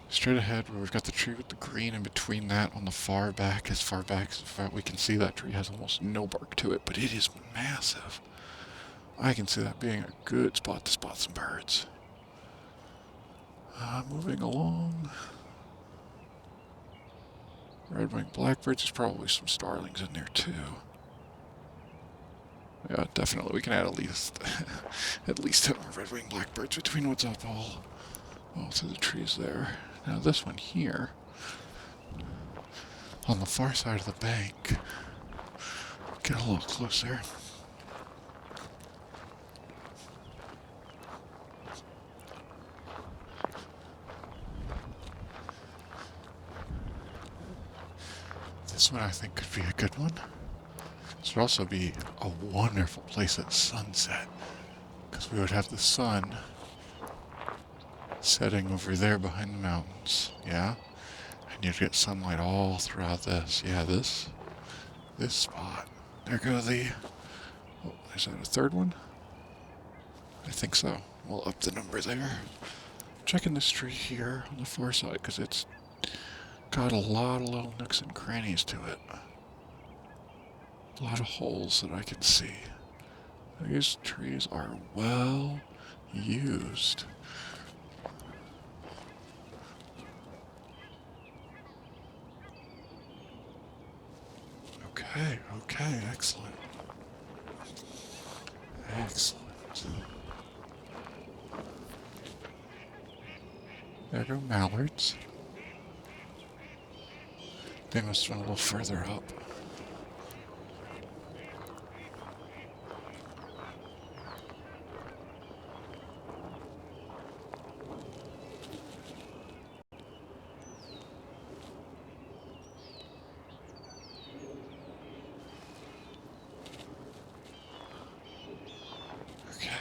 straight ahead where we've got the tree with the green, and between that on the far back as we can see, that tree has almost no bark to it, but it is massive. I can see that being a good spot to spot some birds. Moving along. Red-winged blackbirds. There's probably some starlings in there too. Yeah, definitely. We can add at least at least 10 more red-winged blackbirds between what's up all through the trees there. Now this one here, on the far side of the bank. Get a little closer. This one I think could be a good one. This would also be a wonderful place at sunset, because we would have the sun setting over there behind the mountains, yeah? And you'd get sunlight all throughout this. Yeah, this spot. There go the... Oh, is that a third one? I think so. We'll up the number there. Checking this tree here on the far side, because it's got a lot of little nooks and crannies to it. A lot of holes that I can see. These trees are well used. Okay, excellent. Excellent. There go mallards. They must have been a little further up. Okay.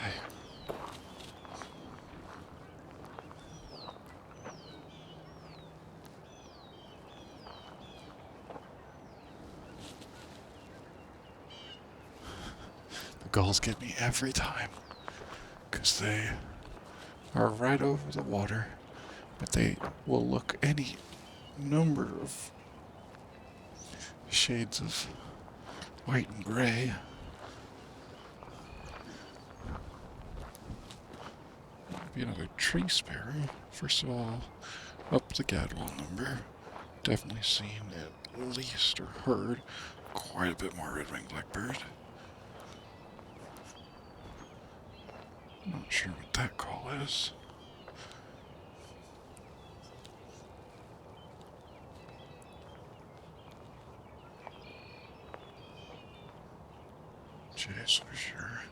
The gulls get me every time, because they are right over the water, but they will look any number of shades of white and gray. Be another tree sparrow. First of all, up the Gadwall number. Definitely seen at least or heard quite a bit more red-winged blackbird. Not sure what that call is. Jays for sure.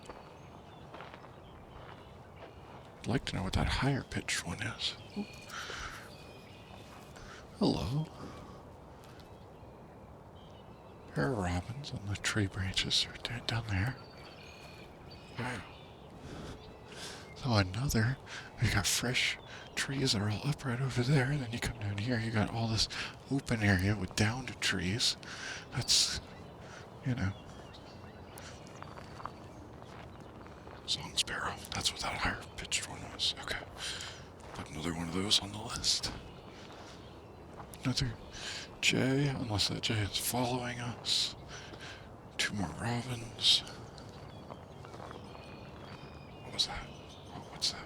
I'd like to know what that higher pitched one is. Ooh. Hello. Pair of robins on the tree branches right down there. Wow. So another, we got fresh trees that are all up right over there, and then you come down here, you got all this open area with downed trees. That's, song sparrow. That's what that higher pitched one was. Okay. Put another one of those on the list. Another jay, unless that jay is following us. 2 more robins. What was that? Oh, what's that?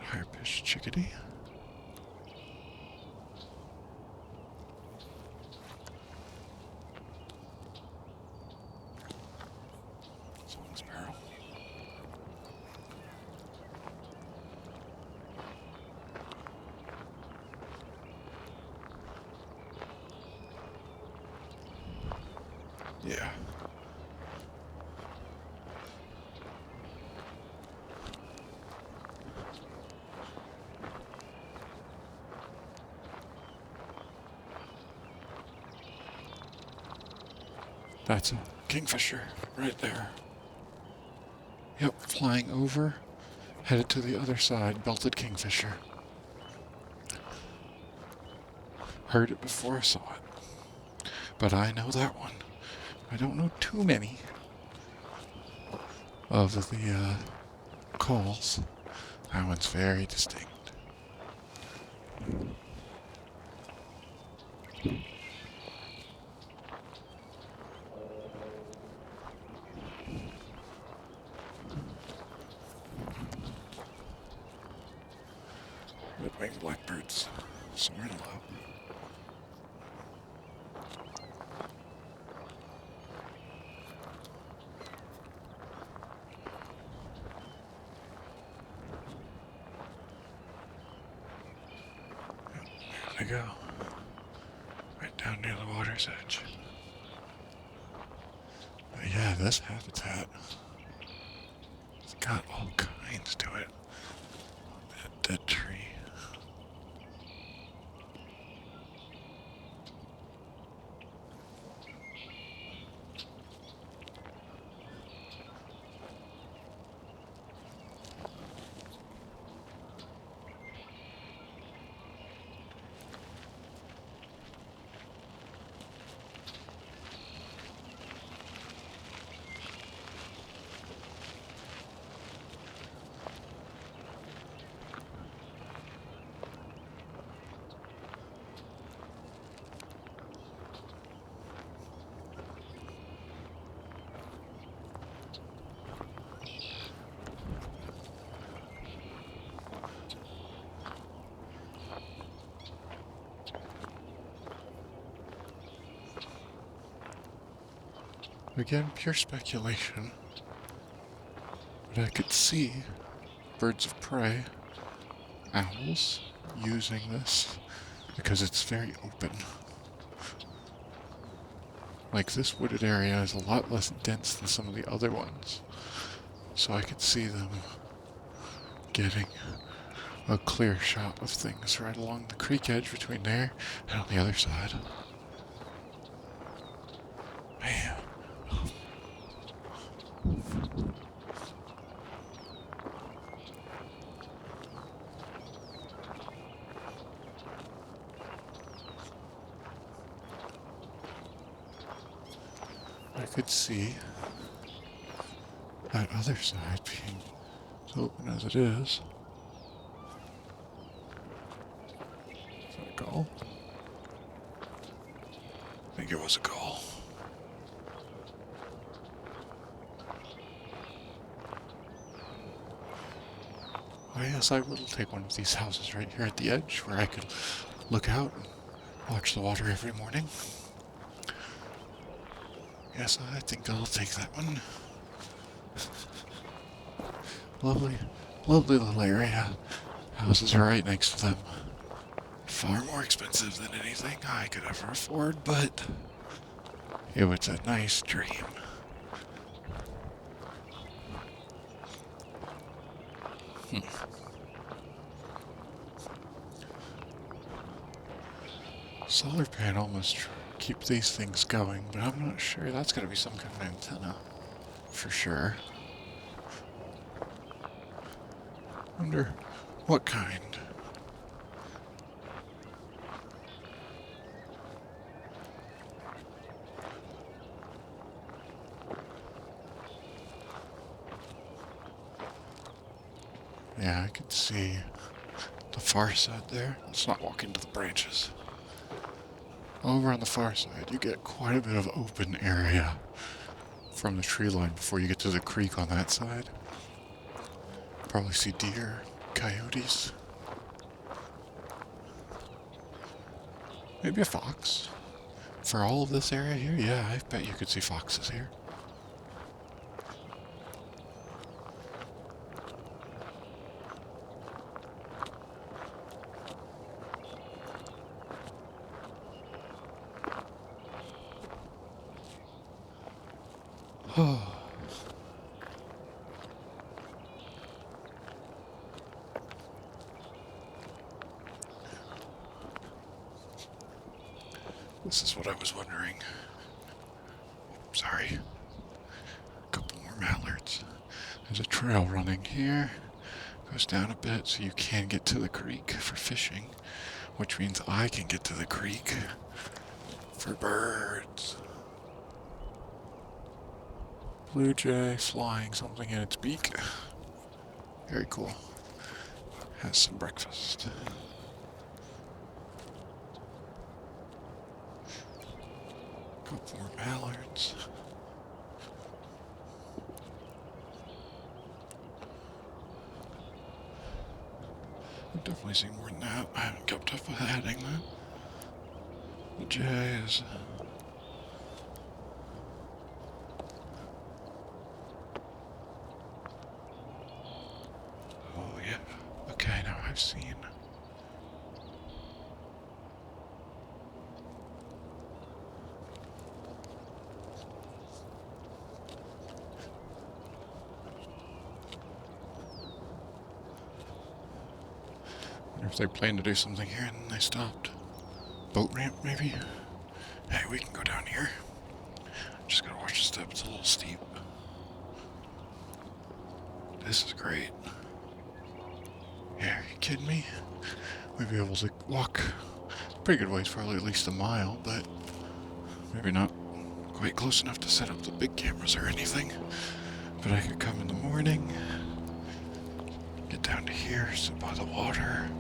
Higher pitched chickadee? Song sparrow. Yeah. That's a kingfisher right there. Yep, flying over, headed to the other side, belted kingfisher. Heard it before I saw it. But I know that one. I don't know too many of the calls. That one's very distinct. Red-winged blackbirds soaring low. There they go. Right down near the water's edge. But yeah, this habitat, it's got all kinds to it. That dead tree. Again, pure speculation, but I could see birds of prey, owls, using this because it's very open. Like, this wooded area is a lot less dense than some of the other ones, so I could see them getting a clear shot of things right along the creek edge between there and on the other side. Man. I could see that other side being as open as it is. Is that a gull? I think it was a gull. Oh yes, I will take one of these houses right here at the edge where I could look out and watch the water every morning. Yes, I think I'll take that one. Lovely, lovely little area. Houses are right next to them. Far more expensive than anything I could ever afford, but it was a nice dream. Solar panel must keep these things going, but I'm not sure. That's gotta be some kind of antenna. For sure. Wonder what kind. Yeah, I can see the far side there. Let's not walk into the branches. Over on the far side, you get quite a bit of open area from the tree line before you get to the creek on that side. Probably see deer, coyotes. Maybe a fox. For all of this area here, yeah, I bet you could see foxes here. Oh. This is what I was wondering. Sorry. A couple more mallards. There's a trail running here. Goes down a bit so you can get to the creek for fishing, which means I can get to the creek for birds. Blue jay flying something in its beak. Very cool. Has some breakfast. Couple more mallards. I've definitely seen more than that. I haven't kept up with adding that. The jays. Oh yeah. Okay, now I've seen. If they planned to do something here and then they stopped. Boat ramp, maybe? Hey, we can go down here. Just gotta watch the step, it's a little steep. This is great. Yeah, are you kidding me? We'd be able to walk pretty good ways, probably at least a mile, but maybe not quite close enough to set up the big cameras or anything. But I could come in the morning, get down to here, sit by the water.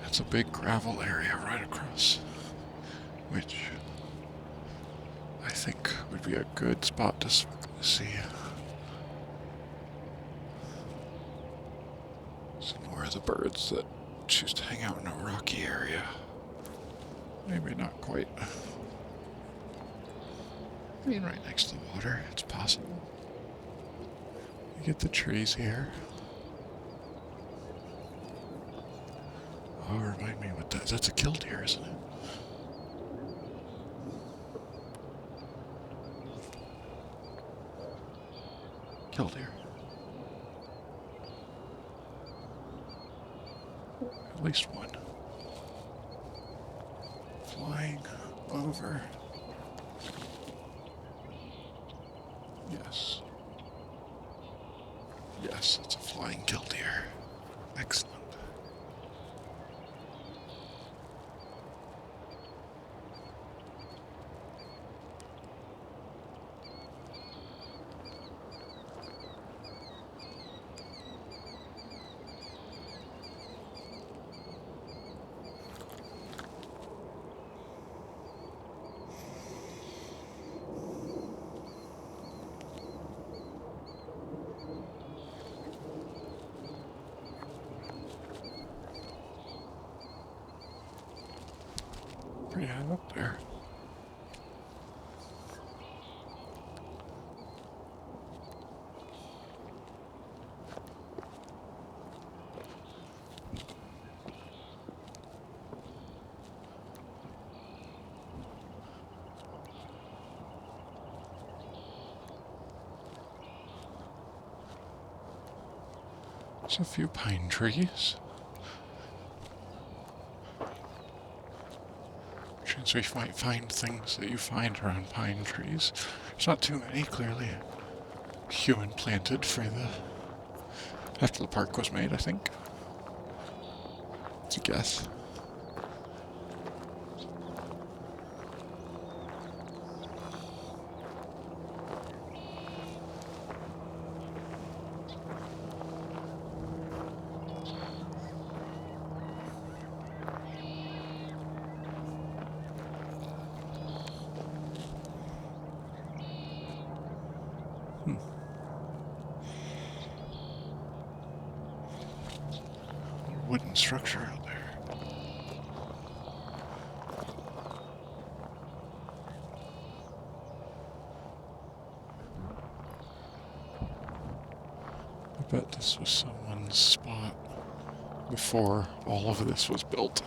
It's a big gravel area right across, which I think would be a good spot to see some more of the birds that choose to hang out in a rocky area. Maybe not quite. I mean, right next to the water, it's possible. You get the trees here. Oh, remind me what that's a killdeer, isn't it? Killdeer. At least one. Flying over. Yes. Yes, it's a flying killdeer. Excellent. Pretty high up there. There's a few pine trees. Chance we might find things that you find around pine trees. There's not too many, clearly. Human planted for after the park was made, I think. It's a guess. Wooden structure out there. I bet this was someone's spot before all of this was built.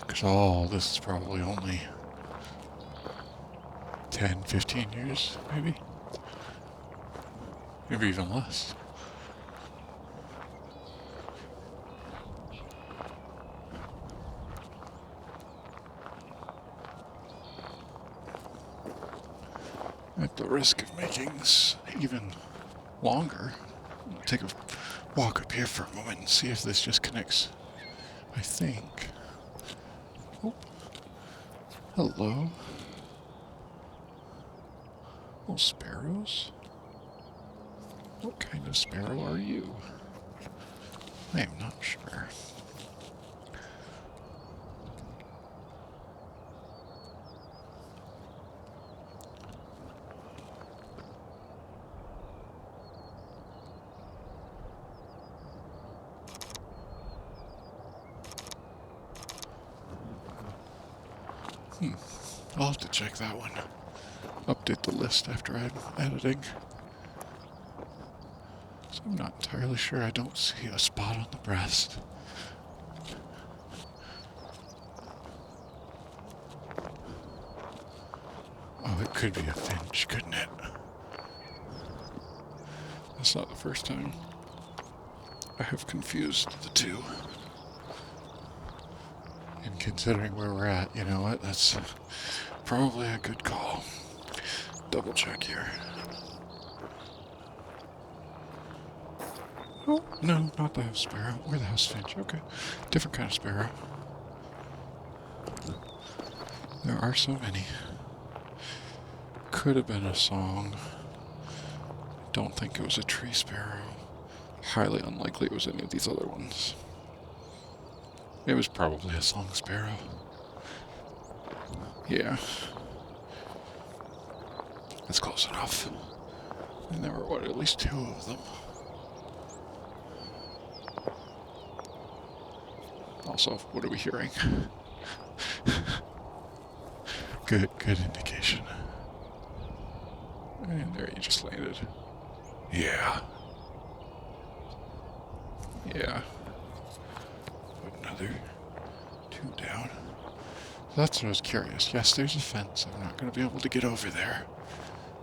Because all this is probably only 10, 15 years, maybe. Maybe even less. At the risk of making this even longer, I'll take a walk up here for a moment and see if this just connects. I think. Oh, hello. Little sparrows. What kind of sparrow are you? I am not sure. I'll have to check that one. Update the list after I'm editing. So I'm not entirely sure. I don't see a spot on the breast. Oh, it could be a finch, couldn't it? That's not the first time I have confused the two. And considering where we're at, you know what? That's probably a good call. Double check here. Oh, no, not the house sparrow. Or the house finch. Okay. Different kind of sparrow. There are so many. Could have been a song. Don't think it was a tree sparrow. Highly unlikely it was any of these other ones. It was probably a song sparrow. Yeah. That's close enough. And there were, what, at least two of them. Also, what are we hearing? Good indication. And there you just landed. Yeah. Yeah. Put another two down. That's what I was curious. Yes, there's a fence. I'm not going to be able to get over there.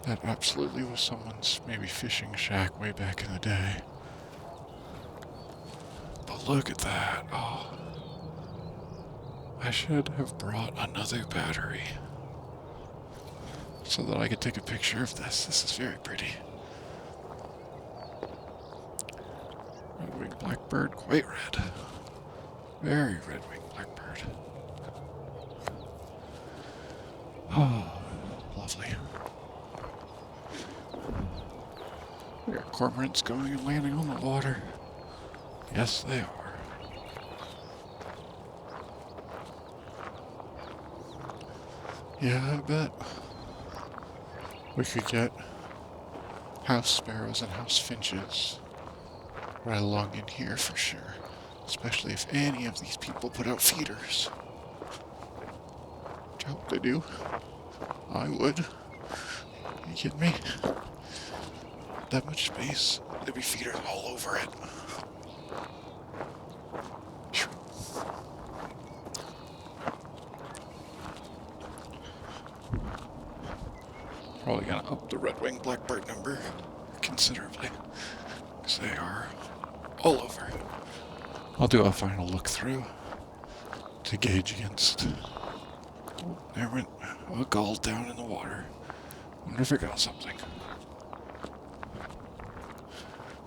That absolutely was someone's maybe fishing shack way back in the day. But look at that. Oh. I should have brought another battery so that I could take a picture of this. This is very pretty. Red-winged blackbird, quite red. Very red-winged blackbird. Oh, lovely. There are cormorants going and landing on the water. Yes, they are. Yeah, I bet we could get house sparrows and house finches right along in here for sure. Especially if any of these people put out feeders. Which I hope they do. I would. Are you kidding me? That much space, there'd be feeders all over it. Probably gonna up the red-winged blackbird number considerably, because they are all over. I'll do a final look through to gauge against. Oh, there went a gull down in the water. Wonder if it got something.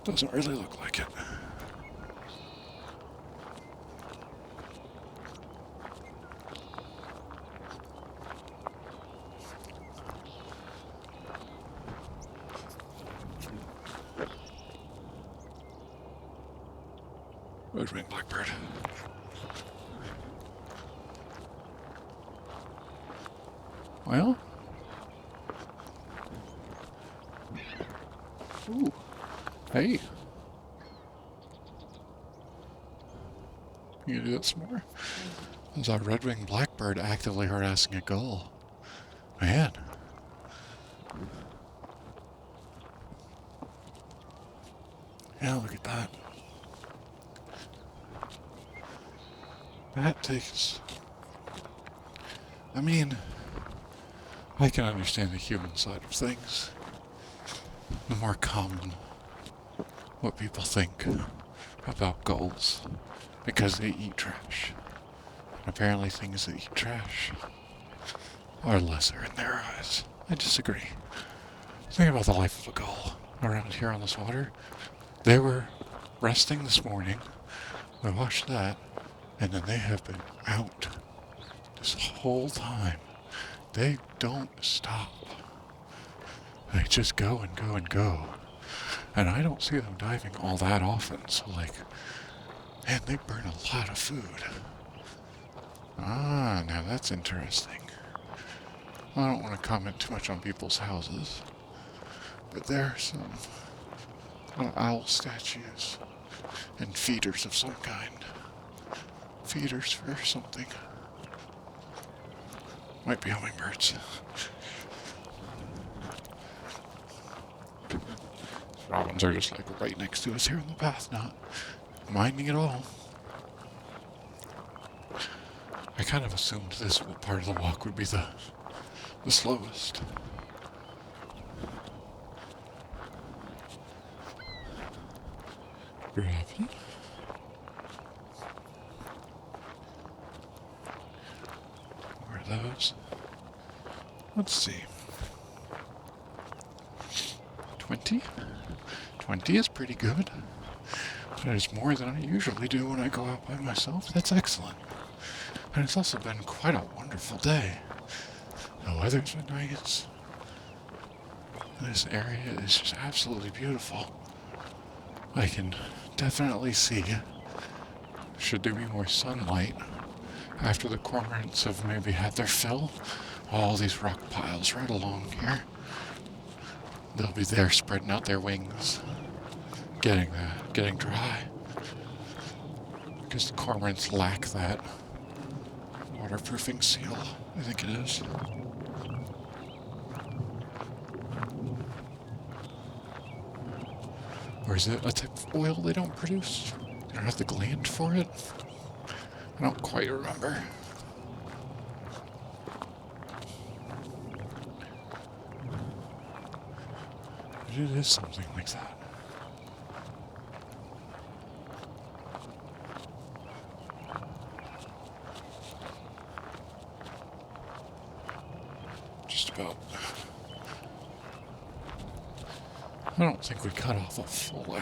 Doesn't really look like it. Red-winged blackbird. Well? Ooh. Hey. You gonna do that some more? There's a red-winged blackbird actively harassing a gull. Man. Yeah, look at that. That takes... I mean, I can understand the human side of things. The more common what people think about gulls, because they eat trash. And apparently things that eat trash are lesser in their eyes. I disagree. Think about the life of a gull around here on this water. They were resting this morning. I watched that, and then they have been out this whole time. They don't stop. They just go and go and go. And I don't see them diving all that often, so like, man, they burn a lot of food. Ah, now that's interesting. Well, I don't want to comment too much on people's houses, but there are some owl statues and feeders of some kind. Feeders for something. Might be hummingbirds. Robins are just like right next to us here on the path, not minding at all. I kind of assumed this part of the walk would be the slowest. Robin? Where are those? Let's see. 20? 20 is pretty good. That is more than I usually do when I go out by myself. That's excellent. And it's also been quite a wonderful day. The weather's been nice. This area is just absolutely beautiful. I can definitely see, should there be more sunlight, after the cormorants have maybe had their fill, all these rock piles right along here. They'll be there spreading out their wings, getting dry. Because the cormorants lack that waterproofing seal, I think it is. Or is it a type of oil they don't produce? They don't have the gland for it? I don't quite remember. But it is something like that. Just about. I don't think we cut off a full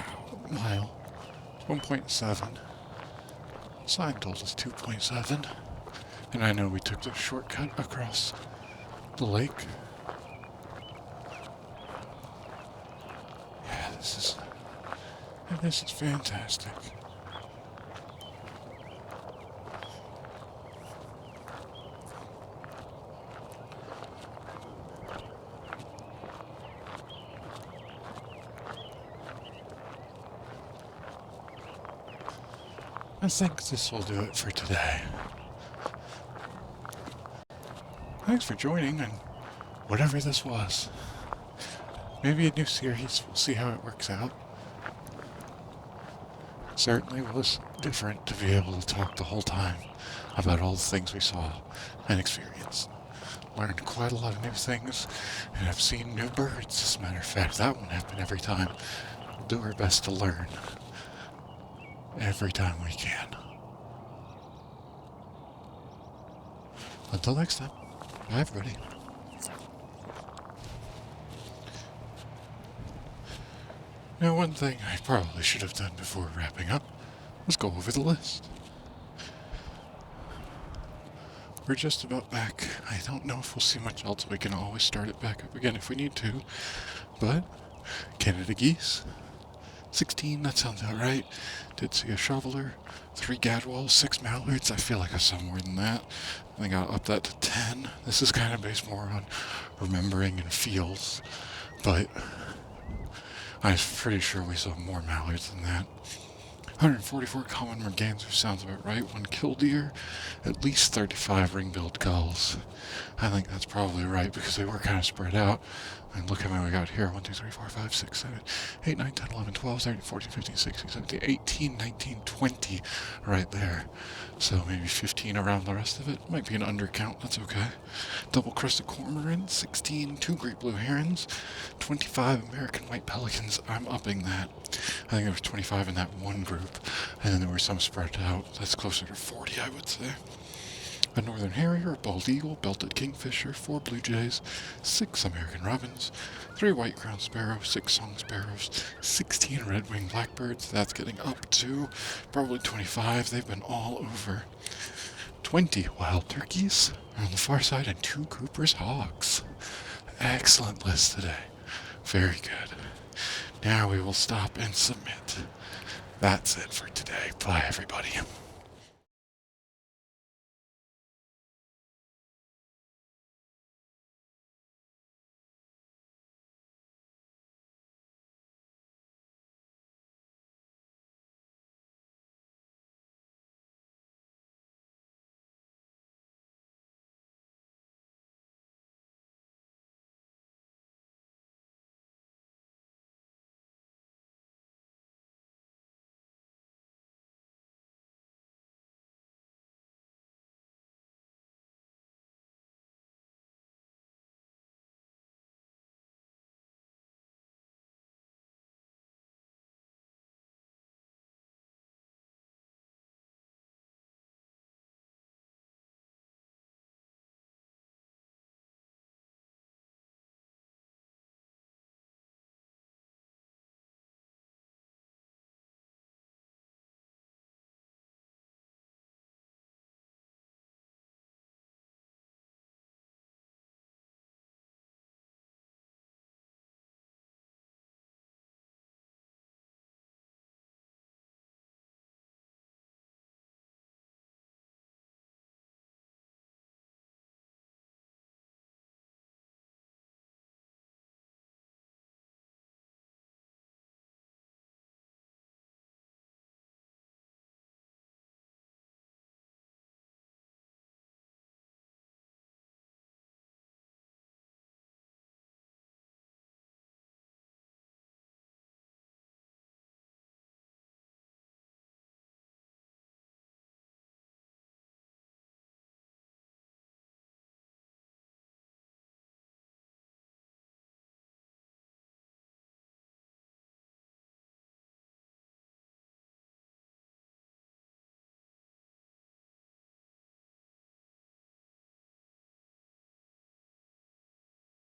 mile. 1.7. Sign told us 2.7. And I know we took the shortcut across the lake. Yeah, this is fantastic. I think this will do it for today. Thanks for joining and whatever this was. Maybe a new series, we'll see how it works out. Certainly was different to be able to talk the whole time about all the things we saw and experienced. Learned quite a lot of new things, and I've seen new birds, as a matter of fact. That won't happen every time. We'll do our best to learn every time we can. Until next time, bye everybody. Now, one thing I probably should have done before wrapping up was go over the list. We're just about back. I don't know if we'll see much else. We can always start it back up again if we need to. But Canada geese, 16, that sounds about right. Did see a shoveler, 3 gadwalls, 6 mallards. I feel like I saw more than that. I think I'll up that to 10. This is kind of based more on remembering and feels, but I'm pretty sure we saw more mallards than that. 144 common mergansers sounds about right. 1 killdeer, at least 35 ring-billed gulls. I think that's probably right because they were kind of spread out. And look how many we got here. 1, 2, 3, 4, 5, 6, 7, 8, 9, 10, 11, 12, 13, 14, 15, 16, 17, 18, 19, 20 right there. So maybe 15 around the rest of it. Might be an undercount, that's okay. Double-crested cormorant, 16, 2 great blue herons, 25 American white pelicans. I'm upping that. I think there was 25 in that one group, and then there were some spread out. That's closer to 40, I would say. A northern harrier, a bald eagle, belted kingfisher, 4 blue jays, 6 American robins, 3 white-crowned sparrows, 6 song sparrows, 16 red-winged blackbirds. That's getting up to probably 25. They've been all over. 20 wild turkeys on the far side, and 2 Cooper's hogs. Excellent list today. Very good. Now we will stop and submit. That's it for today. Bye, everybody.